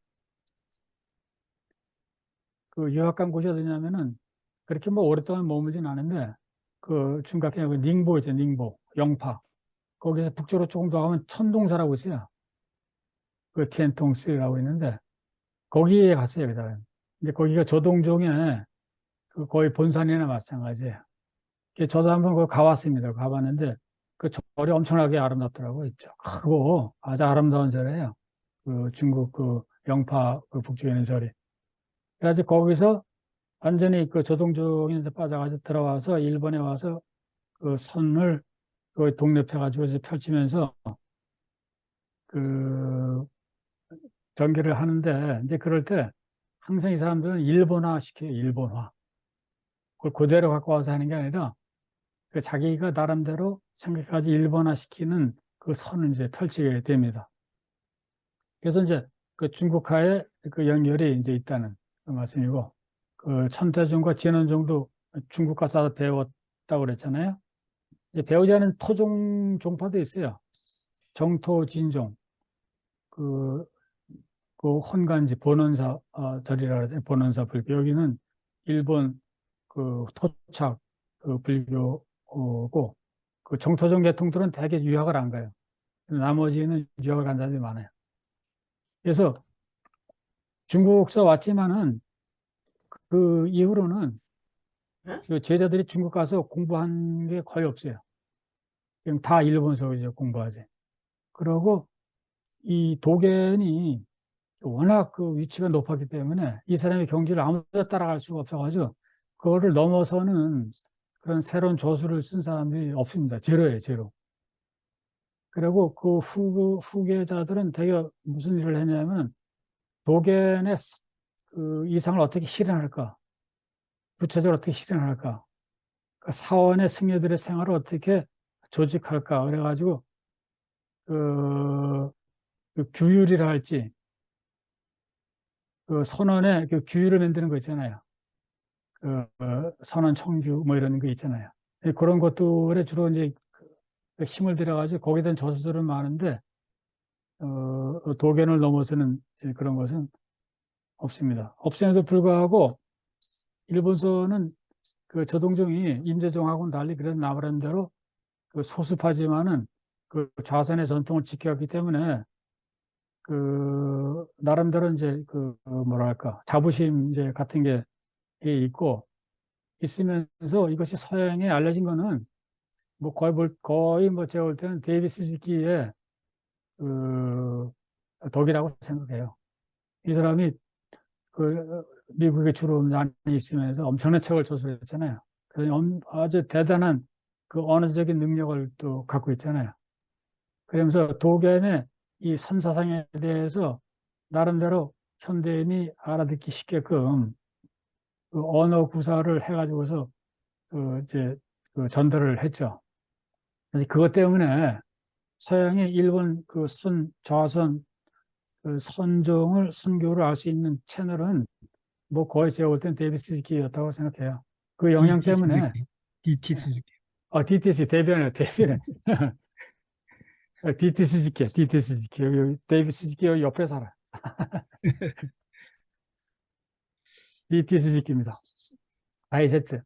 그 유학간 곳이 어디냐면은 그렇게 뭐 오랫동안 머물진 않은데 그 중간에 그 닝보 있죠 닝보 영파 거기서 북쪽으로 조금 더 가면 천동사라고 있어요 그 티엔통스라고 있는데 거기에 갔어요 그다음 이제 거기가 조동종의 그 거의 본산이나 마찬가지예요. 저도 한번 그 가봤습니다. 가봤는데 그 절이 엄청나게 아름답더라고요. 있죠. 크고 아주 아름다운 절이에요. 그 중국 그 영파 그 북쪽에 있는 절이. 그래서 거기서 완전히 그 조동종이 이제 빠져가지고 들어와서 일본에 와서 그 선을 그 독립해가지고 이제 펼치면서 그 전개를 하는데 이제 그럴 때 항상 이 사람들은 일본화 시켜요. 일본화. 그걸 그대로 갖고 와서 하는 게 아니라 그 자기가 나름대로 생각까지 일본화 시키는 그 선을 이제 펼치게 됩니다. 그래서 이제 그 중국화의 그 연결이 이제 있다는 그 말씀이고, 그 천태종과 진원종도 중국 가서 배웠다고 그랬잖아요. 이제 배우지 않은 토종 종파도 있어요. 정토진종, 그, 그 혼간지 본원사 절이라 그러죠. 본원사 불교. 여기는 일본 그 토착 그 불교고, 그 정토종 계통들은 대개 유학을 안 가요. 나머지는 유학을 간 사람들이 많아요. 그래서 중국서 왔지만은 그 이후로는 그 제자들이 중국 가서 공부한 게 거의 없어요. 그냥 다 일본서 이제 공부하지. 그러고 이 도견이 워낙 그 위치가 높았기 때문에 이 사람의 경지를 아무도 따라갈 수가 없어가지고 그거를 넘어서는 그런 새로운 조수를 쓴 사람들이 없습니다. 제로예요, 제로. 그리고 그 후계자들은 되게 무슨 일을 했냐면 도견의 그 이상을 어떻게 실현할까? 구체적으로 어떻게 실현할까? 그 사원의 승려들의 생활을 어떻게 조직할까? 그래가지고 그, 그 규율이라 할지 그 선언의 그 규율을 만드는 거 있잖아요. 그 선언 청규 뭐 이런 거 있잖아요. 그런 것들에 주로 이제 그 힘을 들여가지고 거기에 대한 저서들은 많은데 도견을 넘어서는 이제 그런 것은 없습니다. 없음에도 불구하고 일본서는 그 조동종이 임재종하고는 달리 그래도 나름대로 그 소수파지만은 그 좌선의 전통을 지켜왔기 때문에 그 나름대로 이제 그 뭐랄까 자부심 이제 같은 게 있고 있으면서 이것이 서양에 알려진 거는 뭐 거의 뭐 제가 볼 때는 데이비스 지키의 그 덕이라고 생각해요. 이 사람이 그 미국에 주로 많이 있으면서 엄청난 책을 저술했잖아요. 그래서 아주 대단한 그 언어적인 능력을 또 갖고 있잖아요. 그러면서 도견의 이 선사상에 대해서 나름대로 현대인이 알아듣기 쉽게끔 그 언어 구사를 해가지고서 그 이제 그 전달을 했죠. 그래서 그것 때문에 서양이 일본 그 좌선 그 선교를 알 수 있는 채널은 뭐 거의 제가 볼 땐 데이비스 지키였다고 생각해요. 그 영향 DT 때문에 스즈키, DT 스즈키. DTC 대변해. DTC 지키 여기 데이비스 지키 여기 옆에 살아. DTC 지키입니다. 다이제트.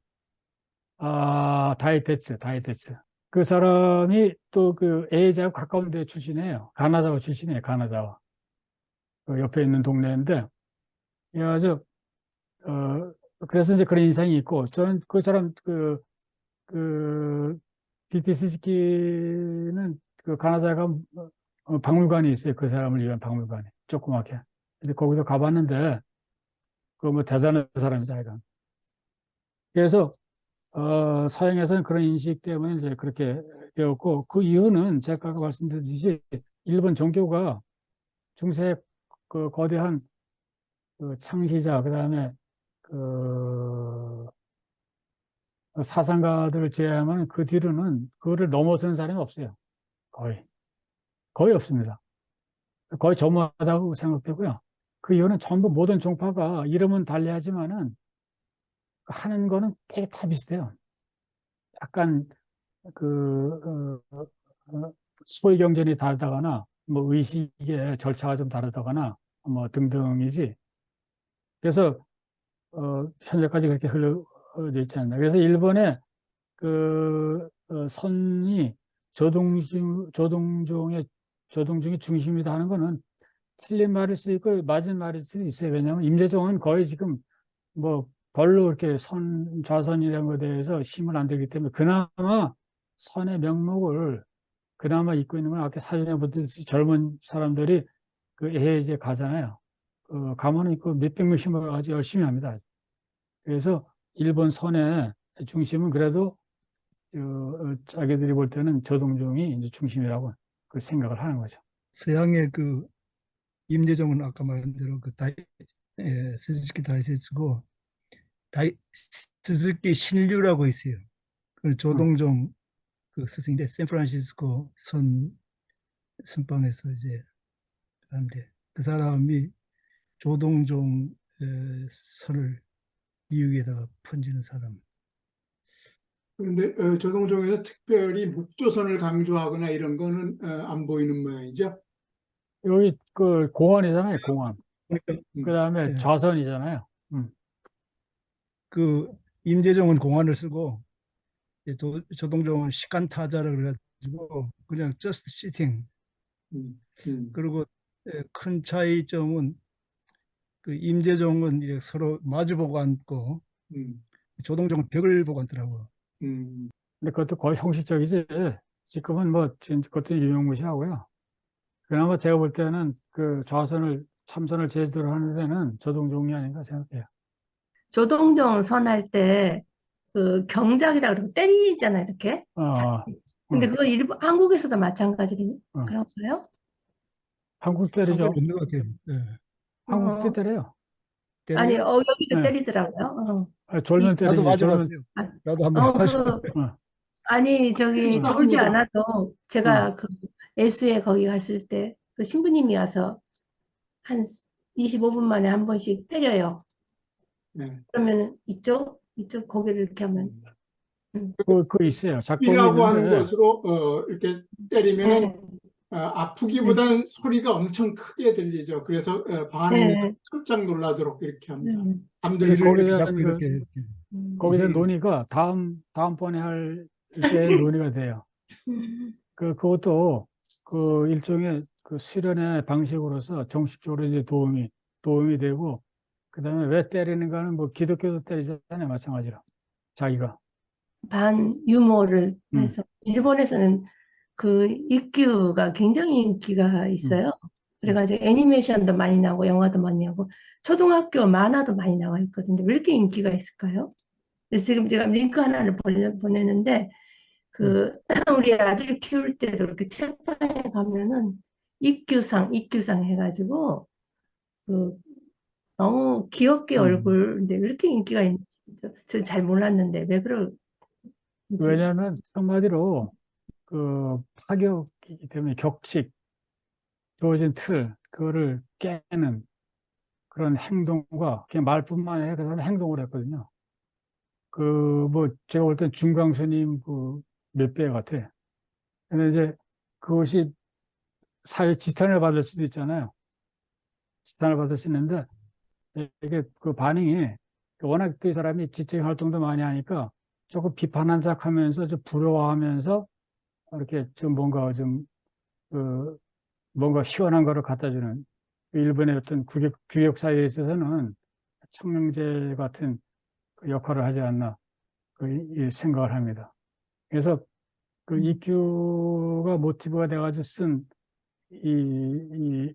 다이테츠. 그 사람이 또 그 에이자와 가까운 데 출신이에요. 가나자와 출신이에요. 가나자와. 그 옆에 있는 동네인데, 아주, 그래서 이제 그런 인상이 있고, 저는 그 사람, 그, 디티스키는 그 가나자가 박물관이 있어요. 그 사람을 위한 박물관이. 조그맣게. 근데 거기도 가봤는데, 그 뭐 대단한 사람이다, 이건. 그래서, 서양에서는 그런 인식 때문에 이제 그렇게 되었고, 그 이유는 제가 아까 말씀드렸듯이 일본 종교가 중세 그 거대한 그 창시자, 그다음에 그 사상가들을 제외하면 그 뒤로는 그거를 넘어서는 사람이 없어요. 거의 없습니다. 거의 전무하다고 생각되고요. 그 이유는 전부 모든 종파가 이름은 달리하지만은 하는 거는 되게 다 비슷해요. 약간 소위 경전이 다르다거나 뭐 의식의 절차가 좀 다르다거나 뭐 등등이지. 그래서 현재까지 그렇게 흘러져 있지 않나. 그래서 일본의 선이 조동중의 중심이다 하는 거는 틀린 말일 수도 있고 맞은 말일 수도 있어요. 왜냐하면 임재정은 거의 지금 뭐 별로 이렇게 좌선이라는 것에 대해서 힘을 안 들기 때문에 그나마 선의 명목을 그나마 잊고 있는 건 아까 사전에 보듯이 젊은 사람들이 그 해외에 가잖아요. 가면은 그 몇백 명씩 모여가지고 열심히 합니다. 그래서 일본 선의 중심은 그래도 자기들이 볼 때는 조동종이 이제 중심이라고 그 생각을 하는 거죠. 서양의 그 임대정은 아까 말한 대로 스즈키 다이세츠고 스즈키 신류라고 있어요. 그 응. 조동종 그 스승인데 샌프란시스코 선방에서 이제 하는데 그 사람이 조동종 선을 미국에다가 번지는 사람. 그런데 조동종에서 특별히 묵조선을 강조하거나 이런 거는 안 보이는 모양이죠. 여기 그 공원이잖아요, 공원. 그러니까 그 다음에 예, 좌선이잖아요. 그 임재정은 공안을 쓰고 조동종은 시간타자를 그래가지고 그냥 just sitting. 음, 음, 그리고 큰 차이점은 그 임재정은 이렇게 서로 마주보고 앉고 음, 조동종은 벽을 보고 앉더라고. 음. 근데 그것도 거의 형식적이지. 지금은 뭐, 그것도 유명무실하고요. 그나마 제가 볼 때는 그 참선을 제대로 하는 데는 조동종이 아닌가 생각해요. 조동종 선할 때 그 경작이라 그러고 때리잖아요, 이렇게. 자, 어, 근데 응, 그거 한국에서도 마찬가지 응. 그런가요? 한국 한국에 때리죠. 없는 것 같아요. 한국 때 어, 때려요. 아니, 때려요? 여기서 네. 때리더라고요. 졸면 나도 때리지, 졸면, 맞아봤어요. 아, 나도 한번 맞아. 그, 어, 아니, 저기, 졸지 비슷합니다. 않아도 어. 제가 그 S에 거기 갔을 때 그 신부님이 와서 한 25분 만에 한 번씩 때려요. 네. 그러면 이쪽 고개를 이렇게 하면, 음. 그 있어요. 작법이 이라고 하는 있는데, 것으로 이렇게 때리면은 네, 네, 아프기보다는 소리가 엄청 크게 들리죠. 그래서 방 안에 있는 네, 깜짝 놀라도록 이렇게 네, 합니다. 네. 근데 잠들 수 귀를 있게. 이렇게 거기에 잡고 대한 이렇게 거기에 대한 음, 논의가 다음번에 할 때 논의가 돼요. 음. 그것도 그 일종의 그 수련의 방식으로서 정식적으로 이제 도움이 되고, 그 다음에 왜 때리는가는 뭐 기독교도 때리잖아요. 마찬가지로. 자기가. 반 유머를 음, 해서 일본에서는 그 ikk유가 굉장히 인기가 음, 있어요. 음. 그래가지고 애니메이션도 많이 나오고 영화도 많이 나오고 초등학교 만화도 많이 나와 있거든요. 왜 이렇게 인기가 있을까요? 그래서 지금 제가 링크 하나를 보내는데 음. 그 우리 아들 키울 때도 이렇게 책방에 가면은 ikk유상 해가지고 그 너무 귀엽게 얼굴인데 왜 이렇게 인기가 있는지 저 잘 몰랐는데 왜 그런지. 왜냐하면 한마디로 그 파격이기 때문에 격식, 주어진 틀, 그거를 깨는 그런 행동과 그냥 말뿐만 아니라 그 다음에 행동을 했거든요. 뭐 제가 볼 땐 중강 스님 그 몇 배 같아. 근데 이제 그것이 사회 지탄을 받을 수도 있잖아요. 지탄을 받을 수 있는데 이게 그 반응이 워낙 또 이 사람이 지적인 활동도 많이 하니까 조금 비판한 척 하면서 좀 부러워하면서 이렇게 좀 그, 뭔가 시원한 거를 갖다 주는 일본의 어떤 규격 사회에 있어서는 청명제 같은 그 역할을 하지 않나 이 생각을 합니다. 그래서 그 이큐가 모티브가 돼가지고 쓴 이,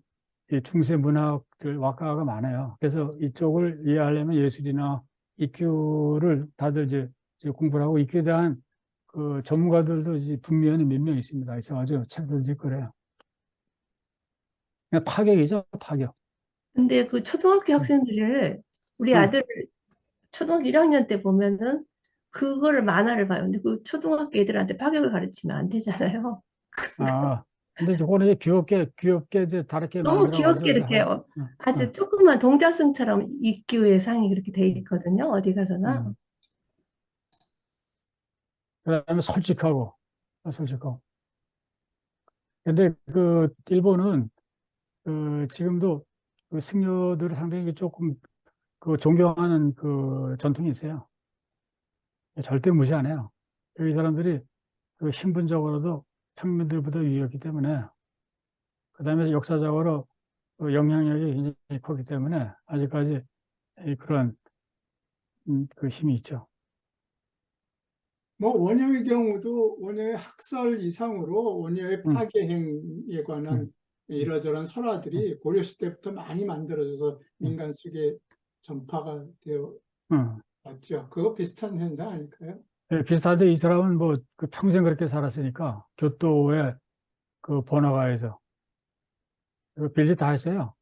이 중세 문학들 왁가가 많아요. 그래서 이쪽을 이해하려면 예술이나 이큐를 다들 이제 공부를 하고 이큐에 대한 그 전문가들도 이제 북미에는 몇 명 있습니다. 있어가지고 책을 읽 거래요. 그냥 파격이죠, 파격. 근데 그 초등학교 응, 학생들을 우리 응. 아들 초등학교 1학년 때 보면은 그거를 만화를 봐요. 근데 그 초등학교 애들한테 파격을 가르치면 안 되잖아요. 아, 근데 저거는 이제 귀엽게 이제 다르게 너무 귀엽게 만들어가지고 이제 이렇게 하죠. 응, 아주 응, 조그만 동자승처럼 이규의 상이 그렇게 돼 있거든요. 어디 가서나. 응. 그다음에 솔직하고. 근데 그 일본은 그 지금도 그 승려들을 상당히 조금 그 존경하는 그 전통이 있어요. 절대 무시 안 해요. 이 사람들이 그 신분적으로도 평민들보다 위였기 때문에, 그다음에 역사적으로 그 영향력이 굉장히 크기 때문에 아직까지 그런 그 힘이 있죠. 뭐 원효의 경우도 원효의 학설 이상으로 원효의 음, 파괴행에 음, 관한 음, 이러저런 음, 설화들이 고려시 때부터 많이 만들어져서 음, 민간 속에 전파가 되어 음. 왔죠. 그거 비슷한 현상 아닐까요? 비슷한데 이 사람은 뭐 그 평생 그렇게 살았으니까 교토에 그 번화가에서 그 별짓 다 했어요.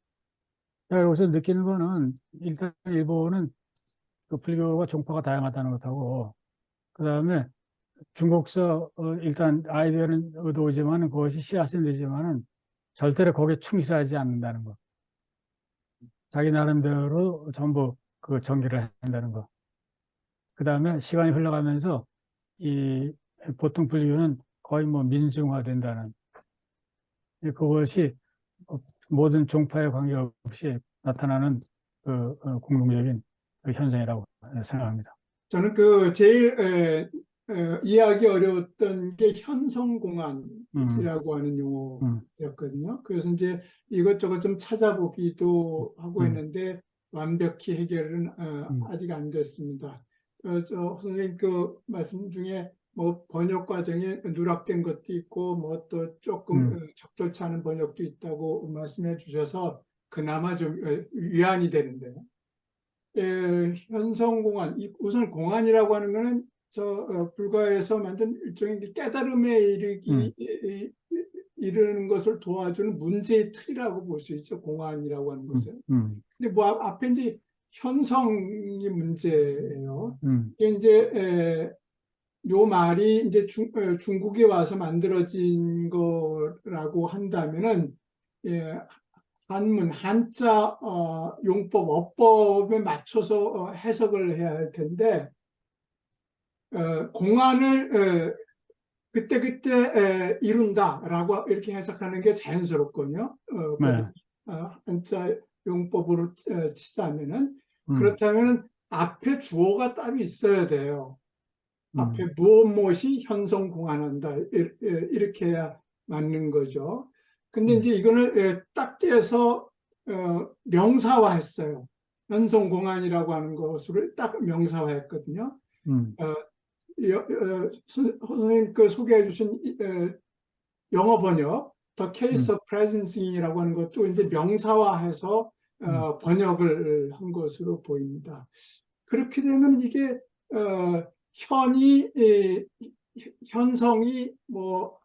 제가 여기서 느끼는 거는 일단 일본은 그 불교가 종파가 다양하다는 것하고, 그다음에 중국서 일단 아이디어는 의도지만은 그것이 씨앗은 되지만은 절대로 거기에 충실하지 않는다는 거. 자기 나름대로 전부 그 전개를 한다는 거. 그다음에 시간이 흘러가면서 이 보통 불교는 거의 뭐 민중화된다는, 그것이 모든 종파에 관계없이 나타나는 그 공동적인 그 현상이라고 생각합니다. 저는 그 제일 이해하기 어려웠던 게 음, 현성공안이라고 하는 음, 용어였거든요. 그래서 이제 이것저것 좀 찾아보기도 하고 음, 했는데 완벽히 해결은 음, 아직 안 됐습니다. 선생님 그 말씀 중에 뭐 번역 과정에 누락된 것도 있고 뭐 또 조금 음, 적절치 않은 번역도 있다고 말씀해 주셔서 그나마 좀 위안이 되는데요. 현성공안, 우선 공안이라고 하는 거는 불가에서 만든 일종의 깨달음에 음, 이르는 것을 도와주는 문제의 틀이라고 볼 수 있죠. 공안이라고 하는 것은. 음, 근데 뭐 앞에 이제 현성이 문제예요. 음, 이게 이제 요 말이 이제 중국에 와서 만들어진 거라고 한다면은 예, 한문, 한자, 용법, 어법에 맞춰서 해석을 해야 할 텐데, 공안을 그때그때 이룬다라고 이렇게 해석하는 게 자연스럽거든요. 네, 한자 용법으로 치자면은. 음, 그렇다면 앞에 주어가 따로 있어야 돼요. 앞에 음, 무엇이 현성공안한다. 이렇게 해야 맞는 거죠. 근데 음, 이제 이거를 딱 떼서 명사화했어요. 현성공안이라고 하는 것을 딱 명사화했거든요. 음, 어, 선생님 그 소개해 주신 영어 번역, The Case 음, of Presencing이라고 하는 것도 이제 명사화해서 음, 번역을 한 것으로 보입니다. 그렇게 되면 이게 현이 현성이 뭐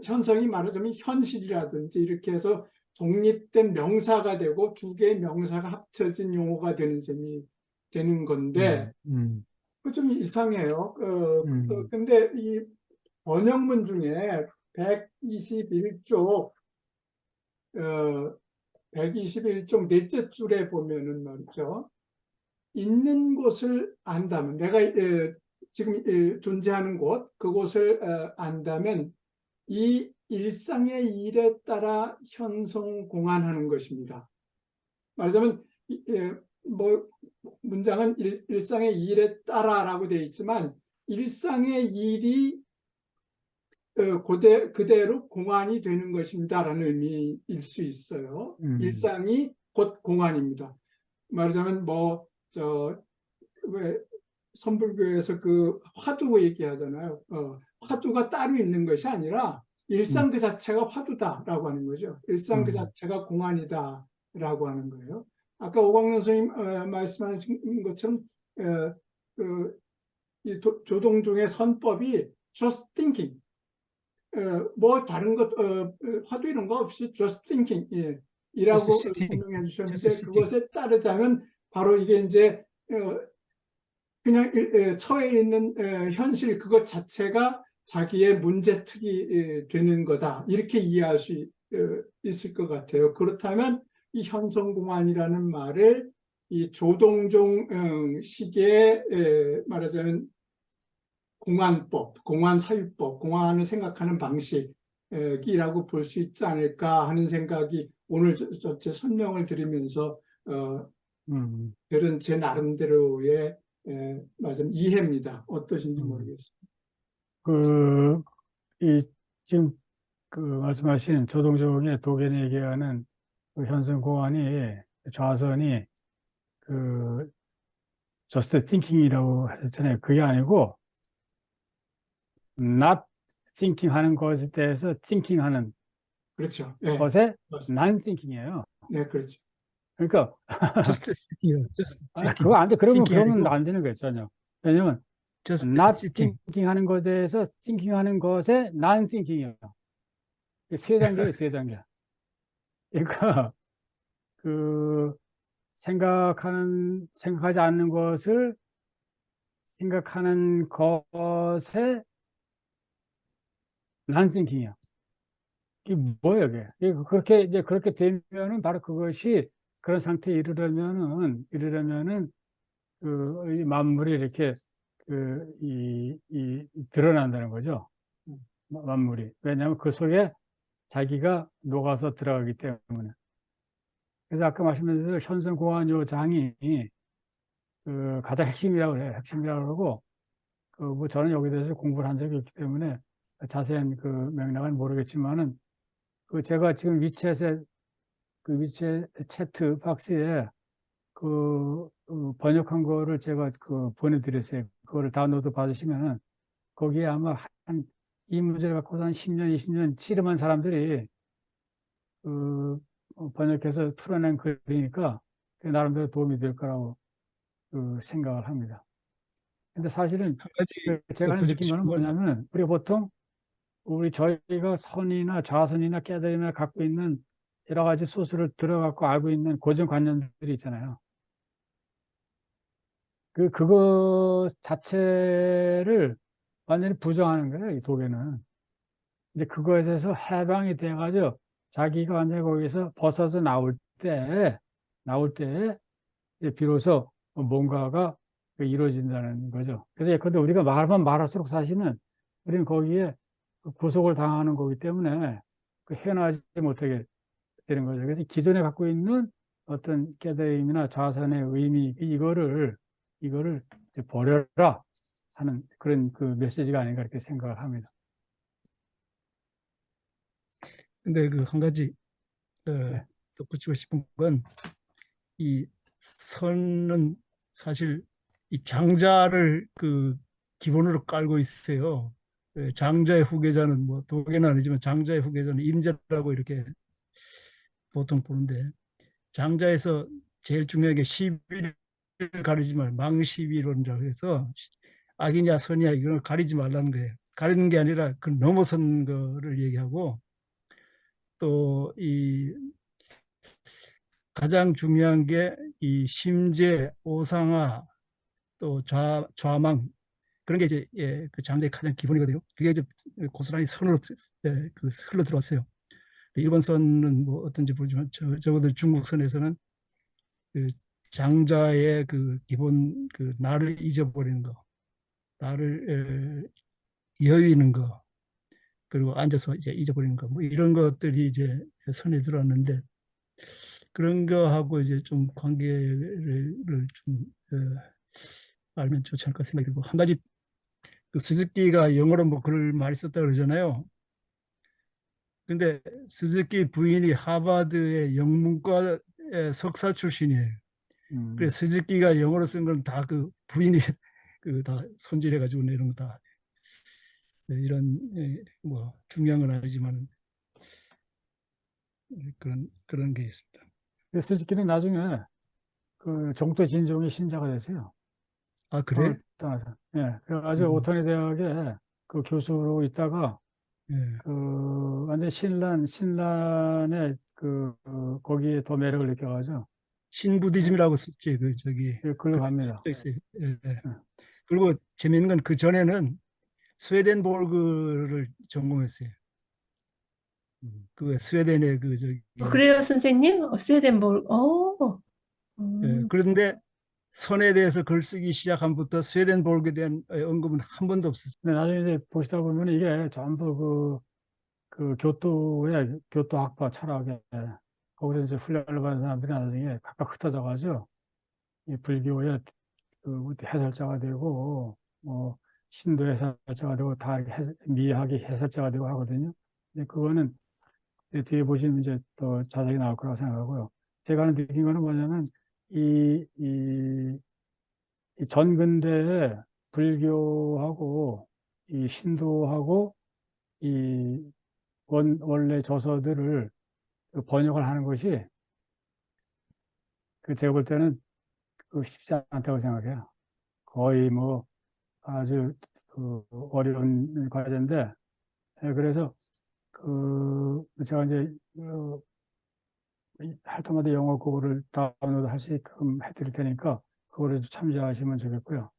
현성이 말하자면 현실이라든지 이렇게 해서 독립된 명사가 되고 두 개의 명사가 합쳐진 용어가 되는 셈이 되는 건데 음, 그 좀 이상해요. 음, 근데 이 번역문 중에 121쪽 121쪽 넷째 줄에 보면은 말이죠. 있는 곳을 안다면 내가 지금 존재하는 곳 그곳을 안다면 이 일상의 일에 따라 현성공안하는 것입니다. 말하자면 뭐 문장은 일상의 일에 따라라고 되어 있지만 일상의 일이 그대로 공안이 되는 것입니다라는 의미일 수 있어요. 음, 일상이 곧 공안입니다. 말하자면 왜 선불교에서 그 화두 얘기하잖아요. 화두가 따로 있는 것이 아니라 음, 일상 그 자체가 화두다라고 하는 거죠. 일상 그 음, 자체가 공안이다라고 하는 거예요. 아까 오광론 선생님 말씀하신 것처럼 그 이 조동종의 선법이 just thinking, 뭐 다른 것, 화두 이런 거 없이 just thinking, just 이라고 sitting, 설명해 just 주셨는데, sitting. 그것에 따르자면 바로 이게 이제 그냥 처해 있는 현실 그것 자체가 자기의 문제특이 되는 거다, 이렇게 이해할 수 있을 것 같아요. 그렇다면 이 현성공안이라는 말을 이 조동종 시기에 말하자면 공안법, 공안사유법, 공안을 생각하는 방식이라고 볼 수 있지 않을까 하는 생각이 오늘 제 설명을 들으면서 음, 들은 제 나름대로의 맞은 이해입니다. 어떠신지 음. 모르겠습니다. 그, 지금 그 말씀하신 조동종의 도견이 얘기하는 그 현승공안이 좌선이 그 just thinking이라고 하셨잖아요. 그게 아니고 not thinking 하는 것에 대해서 thinking 하는 그렇죠. 네, 것에 맞습니다. non thinking이에요. 네, 그렇죠. 그러니까 just sitting, just 그거 sitting. 안 돼. thinking 그러면 아니고 안 되는 거예요, 전혀. 왜냐면 just not sitting. thinking 하는 것에 대해서 thinking 하는 것에 non thinking이에요. 세 단계예요, 세 단계. 그러니까 그 생각하지 않는 것을 생각하는 것에 non thinking이야. 이게 뭐예요, 이게? 그렇게 이제 그렇게 되면은 바로 그것이 그런 상태에 이르려면은 이 만물이 이렇게 드러난다는 거죠. 만물이. 왜냐하면 그 속에 자기가 녹아서 들어가기 때문에. 그래서 아까 말씀드린 대로 현선공안요 장이 가장 핵심이라고 그래요. 핵심이라고 그러고, 뭐 저는 여기 대해서 공부를 한 적이 없기 때문에 자세한 그 맥락은 모르겠지만은, 제가 지금 위챗 채트 박스에 번역한 거를 제가 보내드렸어요. 그거를 다운로드 받으시면은 거기에 아마 이 문제를 갖고서 한 10년, 20년 씨름한 사람들이 번역해서 풀어낸 글이니까 나름대로 도움이 될 거라고 생각을 합니다. 근데 사실은 한 가지 제가 하는 덧붙이고 느낀 거는 싶은 건 뭐냐면 저희가 선이나 좌선이나 깨달음이나 갖고 있는 여러 가지 소스를 들어갖고 알고 있는 고정관념들이 있잖아요. 그거 자체를 완전히 부정하는 거예요, 이 독에는. 이제 그거에 대해서 해방이 돼가지고 자기가 완전히 거기서 벗어서 나올 때, 이제 비로소 뭔가가 이루어진다는 거죠. 그래서 근데 우리가 말만 말할수록 사실은 우리는 거기에 구속을 당하는 거기 때문에 헤어나지 못하게 되는 거죠. 그래서 기존에 갖고 있는 어떤 깨달음이나 좌선의 의미, 이거를 이제 버려라 하는 그런 그 메시지가 아닌가 이렇게 생각을 합니다. 근데 그 한 가지 네. 덧붙이고 싶은 건 이 선은 사실 이 장자를 그 기본으로 깔고 있어요. 장자의 후계자는 뭐 도계는 아니지만 장자의 후계자는 임자라고 이렇게 보통 보는데 장자에서 제일 중요한 게 시비를 가리지 말 망시비론이라고 해서 악이냐 선이냐 이걸 가리지 말라는 거예요. 가리는 게 아니라 그 넘어선 거를 얘기하고 또 이 가장 중요한 게 이 심재, 오상화, 또 좌망 그런 게 이제 그 장자의 가장 기본이거든요. 그게 이제 고스란히 선으로 흘러 들어왔어요. 일본 선은 뭐 어떤지 모르지만 적어도 중국 선에서는 그 장자의 그 기본 그 나를 잊어버리는 거, 나를 여의는 거, 그리고 앉아서 이제 잊어버리는 거, 뭐 이런 것들이 이제 선에 들어왔는데 그런 거하고 이제 좀 관계를 좀 알면 좋지 않을까 생각이 들고 한 가지 그 스즈키가 영어로 뭐 글을 많이 썼다 그러잖아요. 근데 스즈키 부인이 하버드의 영문과 석사 출신이에요. 그래서 스즈키가 영어로 쓴 건 다 그 부인이 그 다 손질해가지고 내는 거다. 이런 뭐 중요한 건 아니지만 그런 게 있습니다. 스즈키는 나중에 그 정토 진종의 신자가 됐어요. 아, 서울 그래? 떠나서. 예. 그래가지고 음, 오터니 대학에 그 교수로 있다가 예. 그 완전 신란의 거기에 더 매력을 느껴가지고 예, 신부디즘이라고 썼지, 그, 저기. 예, 글로 그래, 갑니다. 써 있어요. 예, 예. 예. 그리고 재미있는 건 그 전에는 스웨덴보르그를 전공했어요. 음. 그 스웨덴의 그, 저기, 그래요, 선생님? 스웨덴볼, 예. 음. 그런데 선에 대해서 글 쓰기 시작함부터 스웨덴보르그에 대한 언급은 한 번도 없었어요. 근데 나중에 이제 보시다 보면 이게 전부 그 교토학파 철학에 거기서 이제 훈련을 받은 사람들이 나중에 각각 흩어져가지고 이 불교의 그 해설자가 되고 뭐 신도 해설자가 되고 다 이렇게 미학의 해설자가 되고 하거든요. 근데 그거는 이제 뒤에 보시면 이제 또 자세히 나올 거라고 생각하고요. 제가 느낀 거는 뭐냐면 이, 이, 이 전근대에 불교하고 이 신도하고 이 원래 저서들을 그 번역을 하는 것이 그 제가 볼 때는 그 쉽지 않다고 생각해요. 거의 뭐 아주 그 어려운 과제인데 예, 그래서 그 제가 이제 할 때마다 영어 그거를 다운로드 할 수 있게끔 해드릴 테니까 그거를 참조하시면 좋겠고요.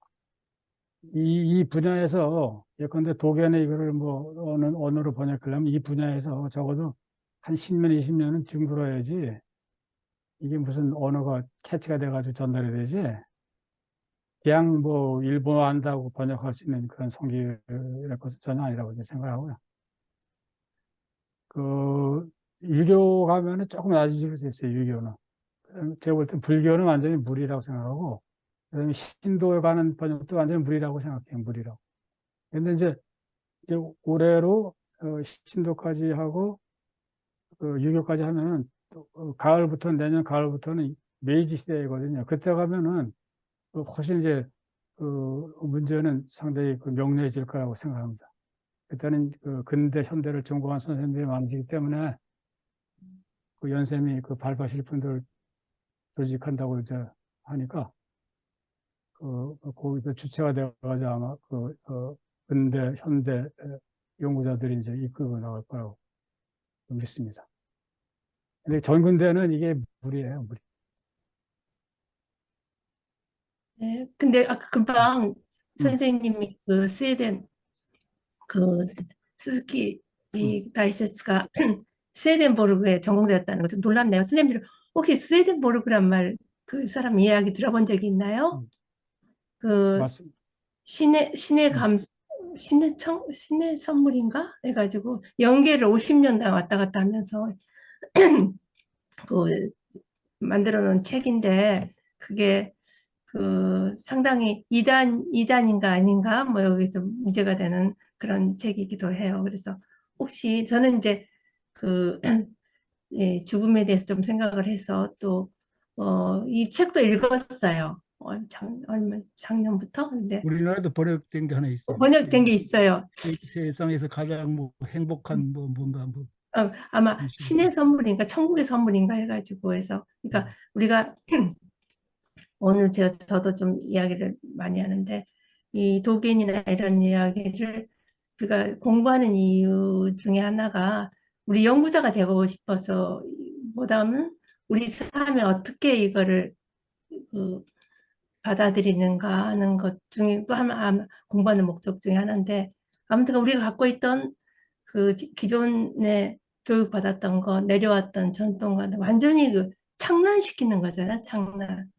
이 분야에서 예컨대 독일에 이거를 뭐 어느 언어로 번역하려면 이 분야에서 적어도 한 10년, 20년은 뒹굴어야지 이게 무슨 언어가 캐치가 돼가지고 전달이 되지. 그냥 뭐 일본어 안다고 번역할 수 있는 그런 성질의 것은 전혀 아니라고 이제 생각하고요. 그 유교 가면은 조금 나아질 수 있어요. 유교는. 제가 볼 때 불교는 완전히 무리라고 생각하고, 그다음에 신도에 가는 번역도 완전히 무리라고 생각해요. 무리라고. 근데 이제 올해로 신도까지 하고 유교까지 하면은 또 가을부터 내년 가을부터는 메이지 시대이거든요. 그때 가면은 훨씬 이제 문제는 상당히 명료해질 거라고 생각합니다. 그때는 그 근대 현대를 전공한 선생님들이 많으시기 때문에 그 연세미 그 발파실 분들 조직한다고 이제 하니까 거기서 주체가 되어가지고 아마 근대 현대 연구자들이 이제 이끌고 나갈 거라고 믿습니다. 근데 전근대는 이게 무리예요, 무리. 네. 근데 아까 금방 음, 선생님이 그 스웨덴 그 스즈키 음. 이 다이세츠가 스웨덴보르그의 전공자였다는 거 좀 놀랍네요. 선생님들 혹시 스웨덴보르그란 말 그 사람 이야기 들어본 적이 있나요? 음. 그 맞습니다. 신의 음, 감 신의 선물인가 해가지고 연계를 50년 다 왔다 갔다 하면서 그 만들어 놓은 책인데 그게 그 상당히 이단인가 아닌가 뭐 여기서 문제가 되는 그런 책이기도 해요. 그래서 혹시 저는 이제 그 예, 죽음에 대해서 좀 생각을 해서 또 이 책도 읽었어요. 얼마 작년부터. 근데 우리나라도 번역된 게 하나 있어요. 번역된 게 있어요. 세상에서 가장 뭐 행복한 뭐 뭔가 뭐 아마 그런 식으로. 신의 선물인가 천국의 선물인가 해가지고 해서 그러니까 음. 우리가 오늘 저도 좀 이야기를 많이 하는데 이 도겐이나 이런 이야기를 우리가 공부하는 이유 중에 하나가 우리 연구자가 되고 싶어서 보다는 우리 삶에 어떻게 이거를 그 받아들이는가 하는 것 중에 또 하나 공부하는 목적 중에 하나인데 아무튼 우리가 갖고 있던 그 기존에 교육받았던 거 내려왔던 전통과 완전히 그 창란시키는 거잖아요. 음.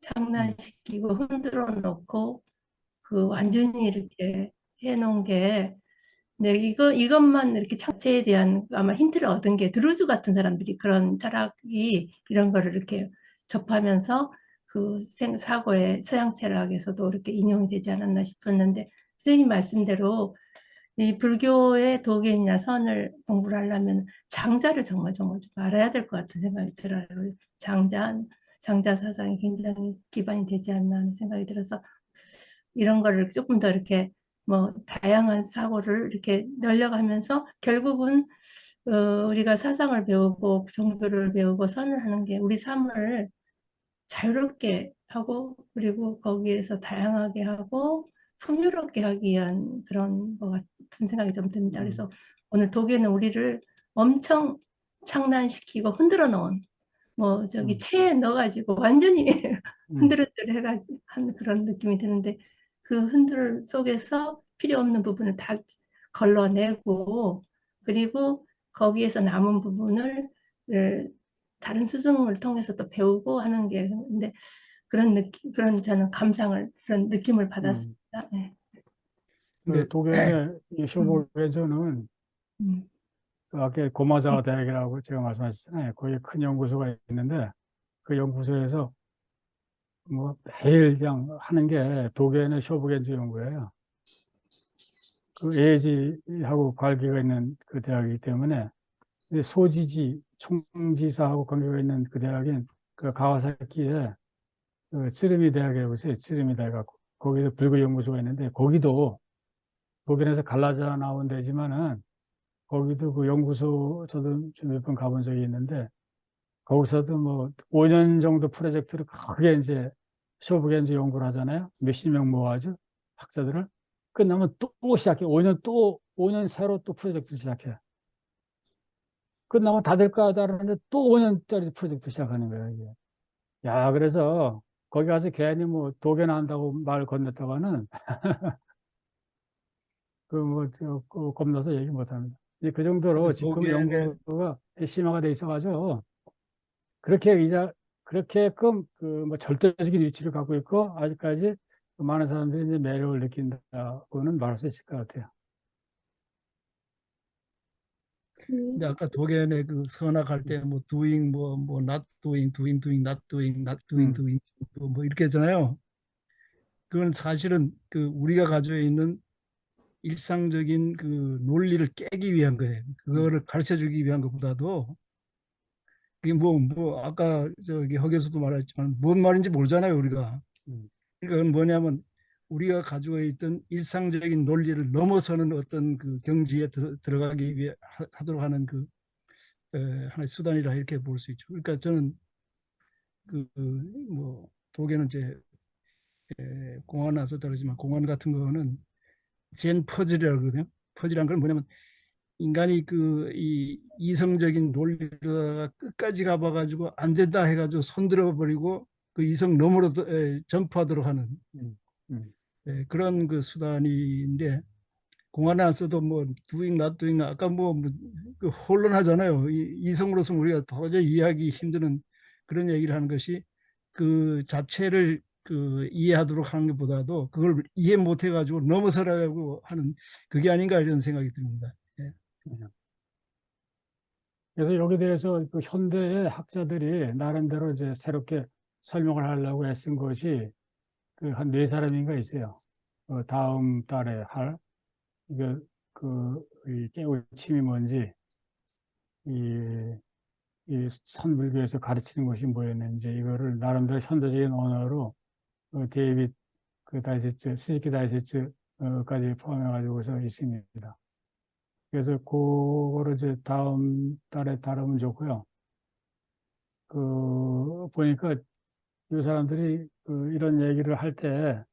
장난시키고 흔들어 놓고 그 완전히 이렇게 해놓은 게 네, 이것만 이렇게 자체에 대한 아마 힌트를 얻은 게 드루즈 같은 사람들이 그런 철학이 이런 거를 이렇게 접하면서 그 사고의 서양 철학에서도 이렇게 인용이 되지 않았나 싶었는데 선생님 말씀대로 이 불교의 도견이나 선을 공부를 하려면 장자를 정말 좀 알아야 될 것 같은 생각이 들어요. 장자 사상이 굉장히 기반이 되지 않나 하는 생각이 들어서 이런 거를 조금 더 이렇게 뭐 다양한 사고를 이렇게 늘려가면서 결국은 우리가 사상을 배우고 종교를 배우고 선을 하는 게 우리 삶을 자유롭게 하고 그리고 거기에서 다양하게 하고 풍요롭게 하기 위한 그런 것 같은 생각이 좀 듭니다. 그래서 오늘 독일은 우리를 엄청 창란시키고 흔들어 놓은 뭐 저기 체에 넣어가지고 완전히 흔들흔들 해가지고 한 그런 느낌이 드는데 그 흔들 속에서 필요 없는 부분을 다 걸러내고 그리고 거기에서 남은 부분을 다른 스승을 통해서 또 배우고 하는 게 근데 그런 느낌 그런 저는 감상을 그런 느낌을 받았습니다. 네. 근데 그 독일의 이 쇼보겐저는 음, 그 아까 고마자와 대학이라고 제가 말씀하셨잖아요. 거기 큰 연구소가 있는데 그 연구소에서 뭐 매일 그냥 하는 게 독일의 쇼보겐저 연구예요. 그 예지하고 관계가 있는 그 대학이기 때문에 이 소지지 총지사하고 관계가 있는 그 대학인 그 가와사키에 그 츠르미 대학이라고 있어요. 츠르미 대학 거기서 불교 연구소가 있는데 거기도 독일에서 갈라져 나온 데지만은 거기도 그 연구소 저도 몇 번 가본 적이 있는데 거기서도 뭐 5년 정도 프로젝트를 크게 이제 쇼부겐즈 연구를 하잖아요. 몇십 명 모아가지고 학자들을 끝나면 또 시작해. 5년 새로 또 프로젝트를 시작해. 끝나면 다 될 거 하자는데 또 5년짜리 프로젝트 시작하는 거예요, 이게. 야, 그래서 거기 가서 괜히 뭐 독일 한다고 말 건넸다가는 겁나서 얘기 못 합니다. 이제 그 정도로 지금 독일의 연구가 심화가 돼 있어가지고 그렇게 그렇게끔 그 뭐 절대적인 위치를 갖고 있고 아직까지 많은 사람들이 이제 매력을 느낀다고는 말할 수 있을 것 같아요. 근데 아까 독일의 그 선악할 때 뭐 doing 뭐 not doing not doing not 음, doing 뭐 이렇게 했잖아요. 그건 사실은 그 우리가 가지고 있는 일상적인 그 논리를 깨기 위한 거예요. 음, 그거를 가르쳐 주기 위한 것보다도 이게 뭐 아까 저기 허교수도 말했지만 뭔 말인지 모르잖아요, 우리가. 음, 그러니까 그건 뭐냐면 우리가 가지고 있던 일상적인 논리를 넘어서는 어떤 그 경지에 들어가기 위해 하도록 하는 그 하나의 수단이라 이렇게 볼 수 있죠. 그러니까 저는 뭐 독일은 이제 공안 나서 다르지만 공안 같은 거는 젠 퍼즐이라고 그러거든요. 퍼즐이란 건 뭐냐면 인간이 그 이 이성적인 논리를 끝까지 가봐가지고 안 된다 해가지고 손들어 버리고 그 이성 너머로 점프하도록 하는 음, 음, 그런 그 수단인데 공안에 안 써도 뭐 doing not doing 아까 그 혼돈하잖아요. 이성으로서 우리가 도저히 이해하기 힘드는 그런 얘기를 하는 것이 그 자체를 그 이해하도록 하는 것보다도 그걸 이해 못 해가지고 넘어서라고 하는 그게 아닌가 이런 생각이 듭니다. 예. 음. 그래서 여기에 대해서 그 현대의 학자들이 나름대로 이제 새롭게 설명을 하려고 애쓴 것이 그 한 네 사람인가 있어요. 다음 달에 할 이게 이 깨우침이 뭔지 이, 이 선불교에서 가르치는 것이 뭐였는지 이거를 나름대로 현대적인 언어로 데이빗 그 다이세츠 스즈키 다이세츠까지 포함해 가지고서 있습니다. 그래서 그거를 이제 다음 달에 다루면 좋고요. 보니까 이 사람들이 이런 얘기를 할 때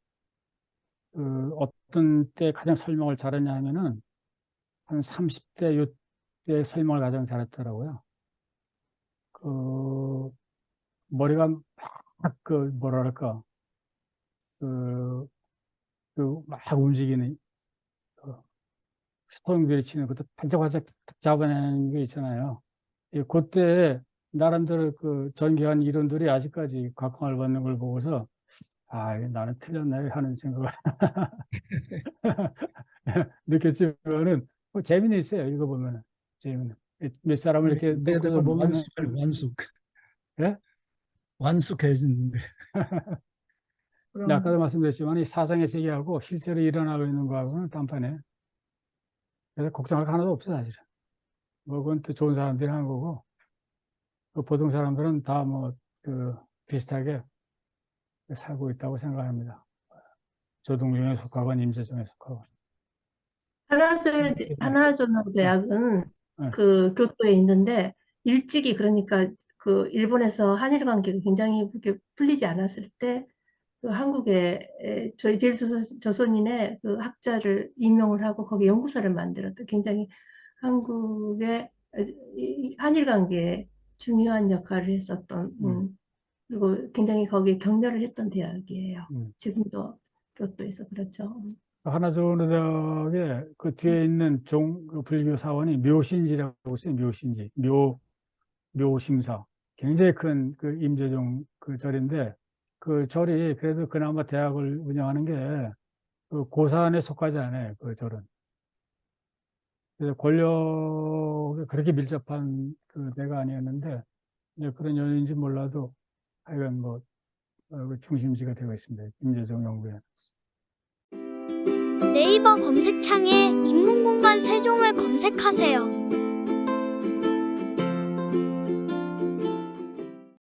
어떤 때 가장 설명을 잘했냐 하면은 한 30대 요때 설명을 가장 잘했더라고요. 그 머리가 막 뭐랄까 그, 막 움직이는 소용돌이 치는 것도 반짝반짝 잡아내는 게 있잖아요. 그때 나름대로 그 전개한 이론들이 아직까지 각광을 받는 걸 보고서 나는 틀렸네 하는 생각을 느꼈지만은 재미는 있어요. 읽어보면은 재미는 몇 사람을 아니, 이렇게 놓고서 애들은 보면은 예? 완숙해지는데 근데 그럼 아까도 말씀드렸지만 이 사상의 세계하고 실제로 일어나고 있는 거하고는 딴판에 그래서 걱정할 거 하나도 없어요 사실은. 뭐 그건 또 좋은 사람들이 하는 거고 그 보통 사람들은 다 비슷하게 살고 있다고 생각합니다. 조동중에 속하건 임재정에 속하건. 하나조노 대학은 네. 그 교토에 있는데 일찍이 그러니까 그 일본에서 한일 관계가 굉장히 그렇게 풀리지 않았을 때 그 한국에 저희 조선인의 그 학자를 임용을 하고 거기 연구소를 만들었던 굉장히 한국의 이 한일 관계에 중요한 역할을 했었던 그리고 굉장히 거기에 격려를 했던 대학이에요. 지금도 교토에서 그렇죠. 하나조선대학의 그 뒤에 있는 그 불교 사원이 묘신지라고 있어요. 묘신지, 묘심사. 굉장히 큰 그 임재종 그 절인데 그 절이 그래도 그나마 대학을 운영하는 게 그 고산에 속하지 않아요. 그 절은. 그래서 권력에 그렇게 밀접한 그 데가 아니었는데 이제 그런 연유인지 몰라도 하여간 뭐 그 중심지가 되고 있습니다. 임재종 연구원. 네이버 검색창에 인문공간 세종을 검색하세요.